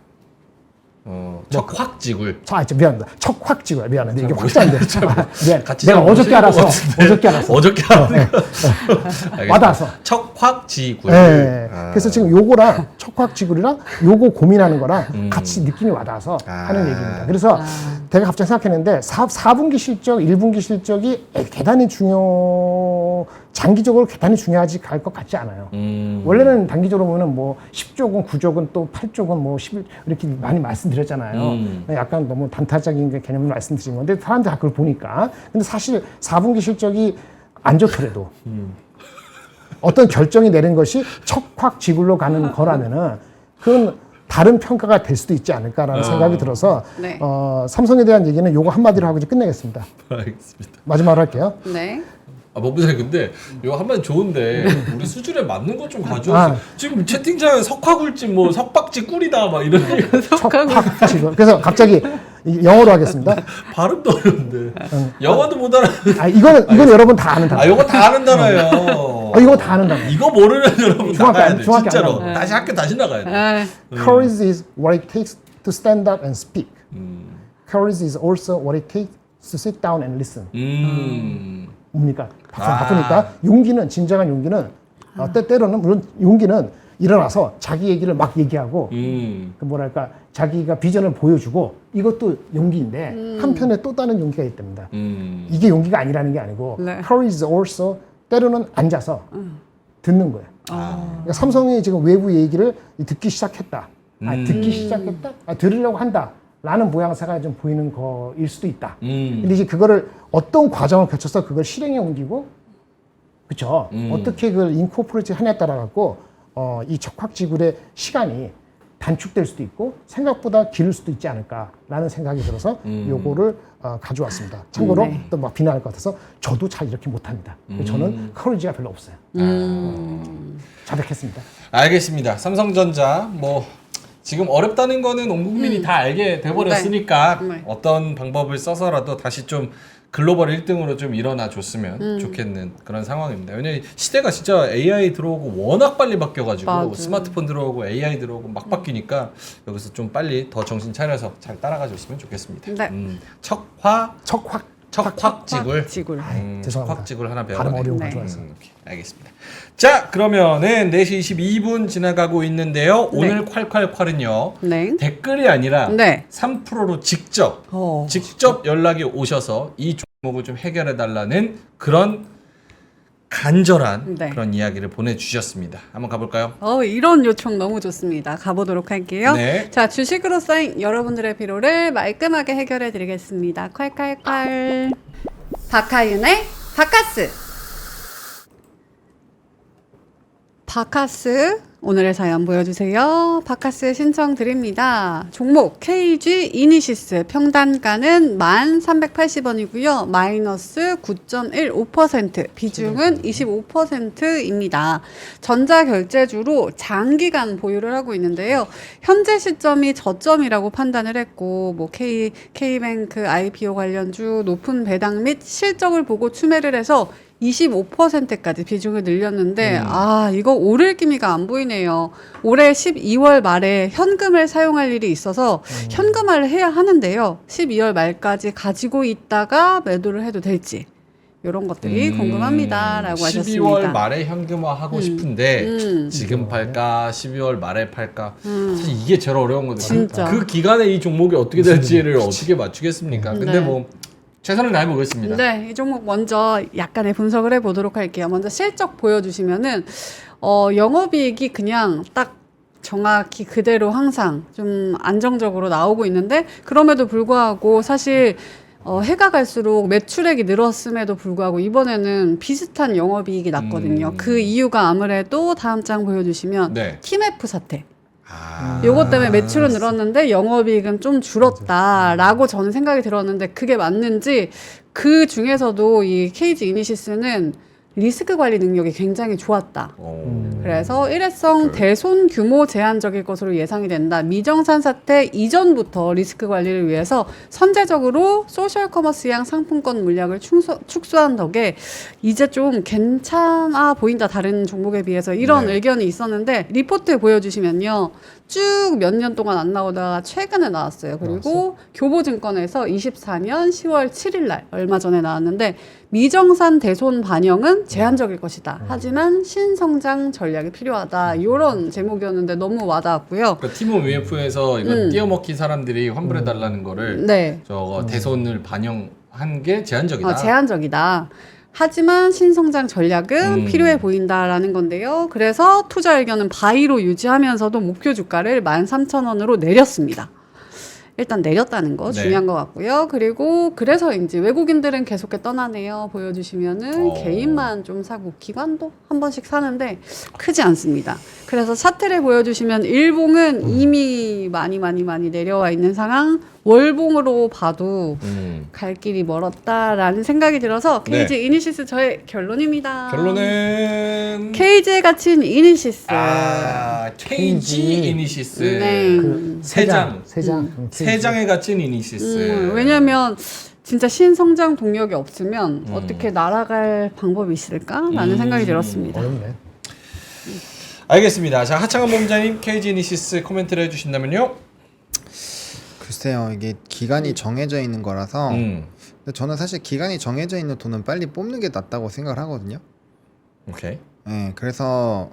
척확지굴. 미안합니다. 척확지굴. 미안한데 이게 뭐- 확자인데. 미안. 같이 내가 좀 어저께 보시는 알아서. 것 같은데. 어저께 알아서. 어저께 알았네. 와닿아서. 척확지굴. 네. 그래서 지금 요거랑 척확지굴이랑 요거 고민하는 거랑 같이 느낌이 와닿아서 하는 얘기입니다. 그래서 제가 갑자기 생각했는데 4분기 실적, 1분기 실적이 대단히 장기적으로 대단히 중요하지 갈 것 같지 않아요. 원래는 단기적으로 보면 뭐 10조건, 9조건, 또 8조건, 뭐 11 이렇게 많이 말씀드렸잖아요. 약간 너무 단타적인 개념을 말씀드린 건데 사람들이 다 그걸 보니까. 근데 사실 4분기 실적이 안 좋더라도 어떤 결정이 내린 것이 척확지굴로 가는 거라면은 그건 다른 평가가 될 수도 있지 않을까라는 생각이 들어서 네. 삼성에 대한 얘기는 요거 한마디로 하고 이제 끝내겠습니다. 알겠습니다. 마지막으로 할게요. 네. 법부장님 근데 이거 한마디 좋은데 우리 수준에 맞는 것 좀 가져오세요. 지금 채팅창에 석화굴집 뭐 석박지 꿀이다 막 이런 얘기. 척확지굴. 그래서 갑자기 영어로 하겠습니다. 발음도 어려운데 영어도 못 알아. 이건 여러분 다 아는 단어. 이거 다 아는 단어예요. 이거 다 아는 단어. 이거 모르면 여러분 나가야 돼. 중학교 안 진짜로 나가요. 다시 학교 다시 나가야 돼. Courage is what it takes to stand up and speak. Courage is also what it takes to sit down and listen. 뭡니까? 바쁘니까 용기는 진정한 용기는 때로는 물론 용기는 일어나서 자기 얘기를 막 얘기하고 그 뭐랄까 자기가 비전을 보여주고 이것도 용기인데 한편에 또 다른 용기가 있답니다. 이게 용기가 아니라는 게 아니고 네. Courage is also 때로는 앉아서 듣는 거예요. 그러니까 삼성이 지금 외부 얘기를 듣기 시작했다. 듣기 시작했다. 들으려고 한다. 라는 모양새가 좀 보이는 거일 수도 있다. 근데 이제 그거를 어떤 과정을 거쳐서 그걸 실행에 옮기고, 그쵸? 어떻게 그걸 인코퍼레이트 하냐에 따라 갖고, 이 척확지굴의 시간이 단축될 수도 있고, 생각보다 길 수도 있지 않을까라는 생각이 들어서 요거를 가져왔습니다. 참고로 또 막 비난할 것 같아서 저도 잘 이렇게 못합니다. 저는 커리지가 별로 없어요. 자백했습니다. 알겠습니다. 삼성전자 뭐 지금 어렵다는 거는 온 국민이 다 알게 돼버렸으니까 네. 어떤 방법을 써서라도 다시 좀 글로벌 1등으로 좀 일어나 줬으면 좋겠는 그런 상황입니다. 왜냐면 시대가 진짜 AI 들어오고 워낙 빨리 바뀌어가지고 맞아. 스마트폰 들어오고 AI 들어오고 막 바뀌니까 여기서 좀 빨리 더 정신 차려서 잘 따라가 줬으면 좋겠습니다. 네. 척확지굴. 지굴. 죄송합니다. 척확지굴 하나 발음 배워가네. 어려운 거 네. 가져와서. 오케이, 알겠습니다. 자, 그러면은 4시 22분 지나가고 있는데요. 오늘 콸콸콸은요. 네. 댓글이 아니라 네. 3%로 직접 연락이 오셔서 이 종목을 좀 해결해 달라는 그런 간절한 네. 그런 이야기를 보내주셨습니다. 한번 가볼까요? 이런 요청 너무 좋습니다. 가보도록 할게요. 네. 자, 주식으로 쌓인 여러분들의 피로를 말끔하게 해결해 드리겠습니다. 콸콸콸. 박하윤의 바카스. 바카스 오늘의 사연 보여주세요. 바카스 신청 드립니다. 종목 KG 이니시스 평단가는 1,380원이고요. 마이너스 9.15% 비중은 25%입니다. 전자결제주로 장기간 보유를 하고 있는데요. 현재 시점이 저점이라고 판단을 했고 뭐 K뱅크 IPO 관련주 높은 배당 및 실적을 보고 추매를 해서 25%까지 비중을 늘렸는데 이거 오를 기미가 안 보이네요. 올해 12월 말에 현금을 사용할 일이 있어서 현금화를 해야 하는데요. 12월 말까지 가지고 있다가 매도를 해도 될지 이런 것들이 궁금합니다라고 하셨습니다. 12월 말에 현금화하고 싶은데 지금 팔까 12월 말에 팔까 사실 이게 제일 어려운 거거든요. 진짜. 그 기간에 이 종목이 어떻게 될지를 어떻게 맞추겠습니까? 근데 네. 뭐 최선을 다해보겠습니다. 네, 이 종목 먼저 약간의 분석을 해보도록 할게요. 먼저 실적 보여주시면은 영업이익이 그냥 딱 정확히 그대로 항상 좀 안정적으로 나오고 있는데 그럼에도 불구하고 사실 해가 갈수록 매출액이 늘었음에도 불구하고 이번에는 비슷한 영업이익이 났거든요. 그 이유가 아무래도 다음 장 보여주시면 네. 티메프 사태. 요것 때문에 매출은 늘었는데 영업이익은 좀 줄었다라고 저는 생각이 들었는데 그게 맞는지 그 중에서도 이 KG 이니시스는 리스크 관리 능력이 굉장히 좋았다. 그래서 일회성 대손 규모 제한적일 것으로 예상이 된다. 미정산 사태 이전부터 리스크 관리를 위해서 선제적으로 소셜 커머스형 상품권 물량을 축소한 덕에 이제 좀 괜찮아 보인다. 다른 종목에 비해서 이런 의견이 있었는데 리포트 보여주시면요. 쭉 몇 년 동안 안 나오다가 최근에 나왔어요. 그리고 교보증권에서 24년 10월 7일 날 얼마 전에 나왔는데 미정산 대손 반영은 제한적일 것이다. 하지만 신성장 전략이 필요하다. 이런 제목이었는데 너무 와닿았고요. 그러니까 팀원 UF에서 이거 띄어먹힌 사람들이 환불해달라는 거를 저거 대손을 반영한 게 제한적이다. 제한적이다. 하지만 신성장 전략은 필요해 보인다라는 건데요. 그래서 투자 의견은 바이로 유지하면서도 목표 주가를 13,000원으로 내렸습니다. 일단 내렸다는 거 중요한 것 같고요. 그리고 그래서 이제 외국인들은 계속해 떠나네요. 보여주시면은 개인만 좀 사고 기관도 한 번씩 사는데 크지 않습니다. 그래서 차트를 보여주시면 일봉은 이미 많이 내려와 있는 상황. 월봉으로 봐도 갈 길이 멀었다라는 생각이 들어서 KG 이니시스 저의 결론입니다. 결론은 KG에 갇힌 이니시스. KG 이니시스. 네. 세 장. 세 장에 갇힌 이니시스. 왜냐면 진짜 신성장 동력이 없으면 어떻게 날아갈 방법이 있을까라는 생각이 들었습니다. 어렵네. 알겠습니다. 자, 하창한 본부장님 KG 이니시스 코멘트를 해주신다면요. 글쎄요, 이게 기간이 정해져 있는 거라서 근데 저는 사실 기간이 정해져 있는 돈은 빨리 뽑는 게 낫다고 생각을 하거든요. 오케이. 네, 그래서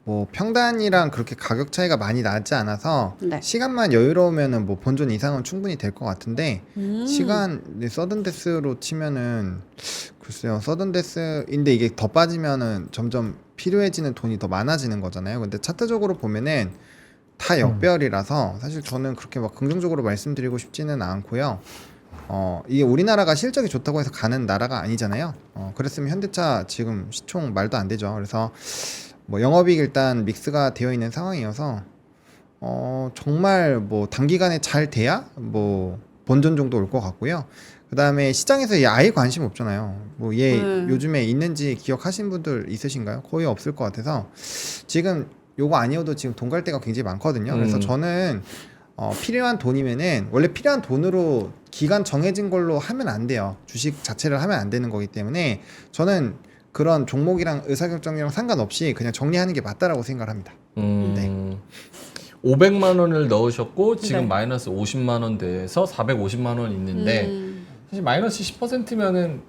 뭐 평단이랑 그렇게 가격 차이가 많이 나지 않아서 시간만 여유로우면은 뭐 본전 이상은 충분히 될 것 같은데 시간 서든데스로 치면은 글쎄요, 서든데스인데 이게 더 빠지면은 점점 필요해지는 돈이 더 많아지는 거잖아요. 근데 차트적으로 보면은 다 역별이라서 사실 저는 그렇게 막 긍정적으로 말씀드리고 싶지는 않고요. 이게 우리나라가 실적이 좋다고 해서 가는 나라가 아니잖아요. 그랬으면 현대차 지금 시총 말도 안 되죠. 그래서 뭐 영업이익 일단 믹스가 되어 있는 상황이어서 정말 뭐 단기간에 잘 돼야 뭐 본전 정도 올 것 같고요. 그 다음에 시장에서 얘 아예 관심 없잖아요. 뭐 얘 요즘에 있는지 기억하신 분들 있으신가요? 거의 없을 것 같아서 지금 요거 아니어도 지금 돈 갈 데가 굉장히 많거든요. 그래서 저는 필요한 돈이면은 원래 필요한 돈으로 기간 정해진 걸로 하면 안 돼요. 주식 자체를 하면 안 되는 거기 때문에 저는 그런 종목이랑 의사결정이랑 상관없이 그냥 정리하는 게 맞다라고 생각을 합니다. 네. 500만 원을 넣으셨고 지금 마이너스 50만 원 돼서 450만 원 있는데 사실 마이너스 10%면은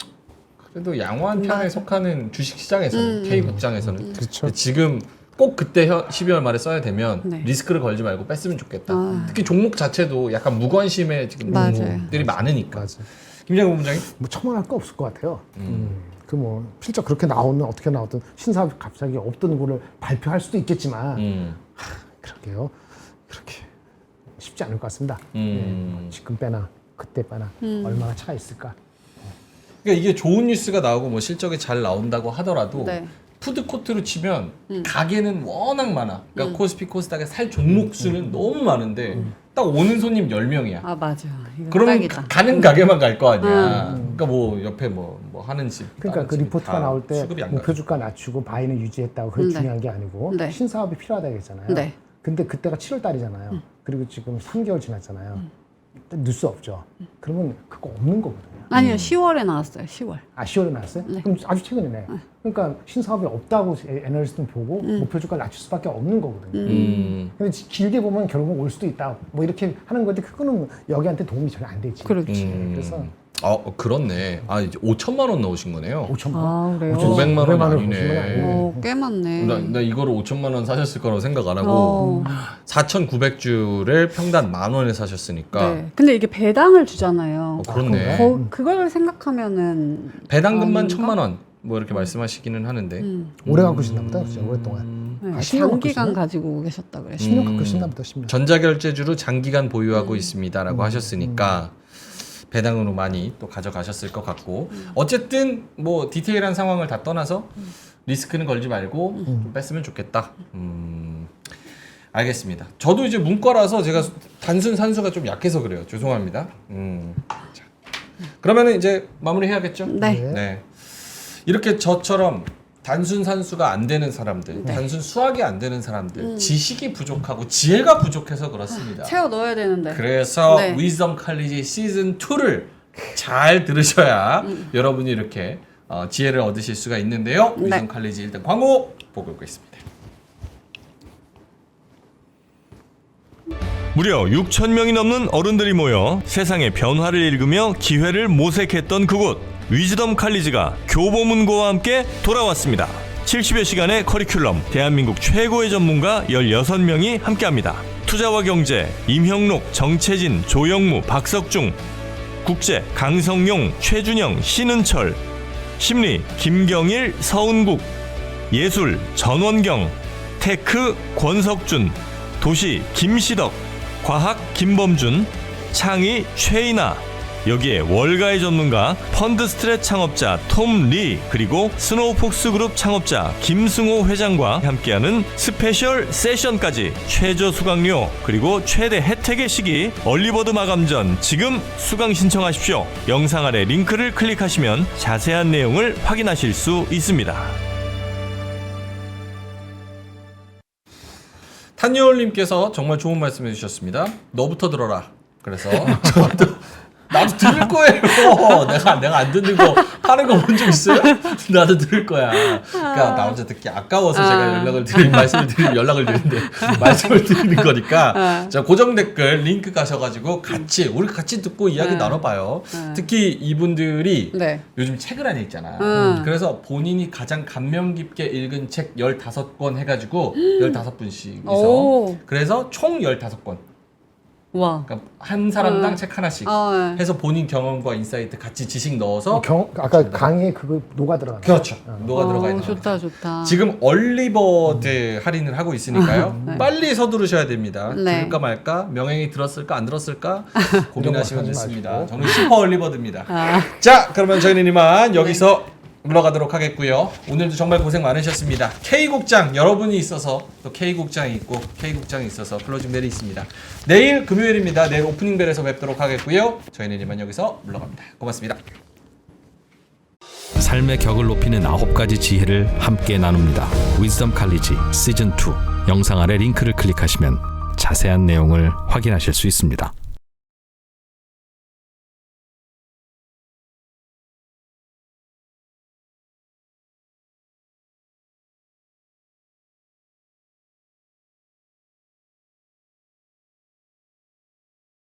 그래도 양호한 편에 속하는 주식 시장에서는 K국장에서는 그렇죠. 지금 꼭 그때 12월 말에 써야 되면 리스크를 걸지 말고 뺐으면 좋겠다. 특히 종목 자체도 약간 무관심의 지금 종목들이 많으니까. 김장훈 본부장님? 뭐 첨언할 거 없을 것 같아요. 그 뭐 실적 그렇게 나오는 어떻게 나오든 신사업이 갑자기 없던 거를 발표할 수도 있겠지만 그러게요. 그렇게 쉽지 않을 것 같습니다. 지금 빼나 그때 빼나 얼마나 차가 있을까. 그러니까 이게 좋은 뉴스가 나오고 뭐 실적이 잘 나온다고 하더라도 푸드코트로 치면 가게는 워낙 많아. 그러니까 코스피 코스닥에 살 종목 수는 너무 많은데 딱 오는 손님 10명이야. 아 맞아. 그러면 딱이다. 가는 가게만 갈 거 아니야. 그러니까 뭐 옆에 뭐 하는 집. 그러니까 그 리포트가 나올 때 목표 주가 낮추고 바이는 유지했다고 그게 중요한 게 아니고 신사업이 필요하다 했잖아요. 근데 그때가 7월 달이잖아요. 그리고 지금 3개월 지났잖아요. 뉴스 없죠. 그러면 그거 없는 거거든요. 아니요, 10월에 나왔어요. 10월. 아, 10월에 나왔어요? 그럼 아주 최근이네. 그러니까 신사업이 없다고 애널리스트는 보고 목표 주가 낮출 수밖에 없는 거거든요. 근데 길게 보면 결국은 올 수도 있다. 뭐 이렇게 하는 건데 그거는 여기한테 도움이 전혀 안 되지. 그렇지. 그래서 그렇네. 아, 이제 5천만 원 넣으신 거네요. 5천만 원. 아, 그래요? 500만 원 아니네. 꽤 많네. 나 이거를 5천만 원 사셨을 거라고 생각 안 하고 4,900주를 평단 10,000원에 사셨으니까. 근데 이게 배당을 주잖아요. 그렇네. 그걸 생각하면은 배당금만 1,000만 원. 뭐 이렇게 말씀하시기는 하는데. 오래 갖고 계셨나 보다. 그렇죠. 오랫동안. 10년 장기간 가지고 계셨다 그래. 10년 갖고 계셨나 보다. 10년. 전자결제주로 장기간 보유하고 있습니다라고 하셨으니까 배당으로 많이 또 가져가셨을 것 같고 어쨌든 뭐 디테일한 상황을 다 떠나서 리스크는 걸지 말고 좀 뺐으면 좋겠다. 알겠습니다. 저도 이제 문과라서 제가 단순 산수가 좀 약해서 그래요. 죄송합니다. 자. 그러면은 이제 마무리해야겠죠? 네. 네. 이렇게 저처럼 단순 산수가 안 되는 사람들, 단순 수학이 안 되는 사람들, 지식이 부족하고 지혜가 부족해서 그렇습니다. 채워 넣어야 되는데. 그래서 네. 위즈덤 칼리지 시즌 2를 잘 들으셔야 여러분이 이렇게 지혜를 얻으실 수가 있는데요. 네. 위즈덤 칼리지 일단 광고 보고 있겠습니다. 무려 6,000명이 넘는 어른들이 모여 세상의 변화를 읽으며 기회를 모색했던 그곳 위즈덤 칼리지가 교보문고와 함께 돌아왔습니다. 70여 시간의 커리큘럼, 대한민국 최고의 전문가 16명이 함께합니다. 투자와 경제, 임형록, 정채진, 조영무, 박석중, 국제, 강성용, 최준영, 신은철, 심리, 김경일, 서은국, 예술, 전원경, 테크, 권석준, 도시, 김시덕, 과학, 김범준, 창의, 최인아, 여기에 월가의 전문가, 펀드스트랩 창업자 톰 리, 그리고 스노우폭스 그룹 창업자 김승호 회장과 함께하는 스페셜 세션까지 최저 수강료 그리고 최대 혜택의 시기 얼리버드 마감 전 지금 수강 신청하십시오. 영상 아래 링크를 클릭하시면 자세한 내용을 확인하실 수 있습니다. 탄요올님께서 정말 좋은 말씀 해주셨습니다. 너부터 들어라. 그래서 나도 들을 거예요. 내가 안 듣는 거 하는 거 본 적 있어요? 나도 들을 거야. 그러니까 나 혼자 듣기 아까워서 제가 말씀을 드리는 거니까. 자, 고정 댓글 링크 가셔가지고 우리 같이 듣고 이야기 나눠봐요. 특히 이분들이 네. 요즘 책을 안 읽잖아. 그래서 본인이 가장 감명 깊게 읽은 책 15권 해가지고 15분씩이서 오. 그래서 총 15권. 와. 그러니까 한 사람당 책 하나씩 네. 해서 본인 경험과 인사이트 같이 지식 넣어서 아까 강의에 그거 녹아 들어가는 그렇죠. 녹아 들어가 있는 좋다, 겁니다. 좋다. 지금 얼리버드 할인을 하고 있으니까요. 빨리 서두르셔야 됩니다. 네. 들을까 말까? 명행이 들었을까 안 들었을까? 고민하시면 이런 거 됐습니다. 하지 저는 슈퍼 얼리버드입니다. 자, 그러면 저희는 이만 여기서 물러가도록 하겠고요. 오늘도 정말 고생 많으셨습니다. K국장 여러분이 있어서 또 K국장이 있고 K국장이 있어서 클로징 벨이 있습니다. 내일 금요일입니다. 내일 오프닝 벨에서 뵙도록 하겠고요. 저희는 이만 여기서 물러갑니다. 고맙습니다. 삶의 격을 높이는 9가지 지혜를 함께 나눕니다. 위즈덤 칼리지 시즌 2 영상 아래 링크를 클릭하시면 자세한 내용을 확인하실 수 있습니다.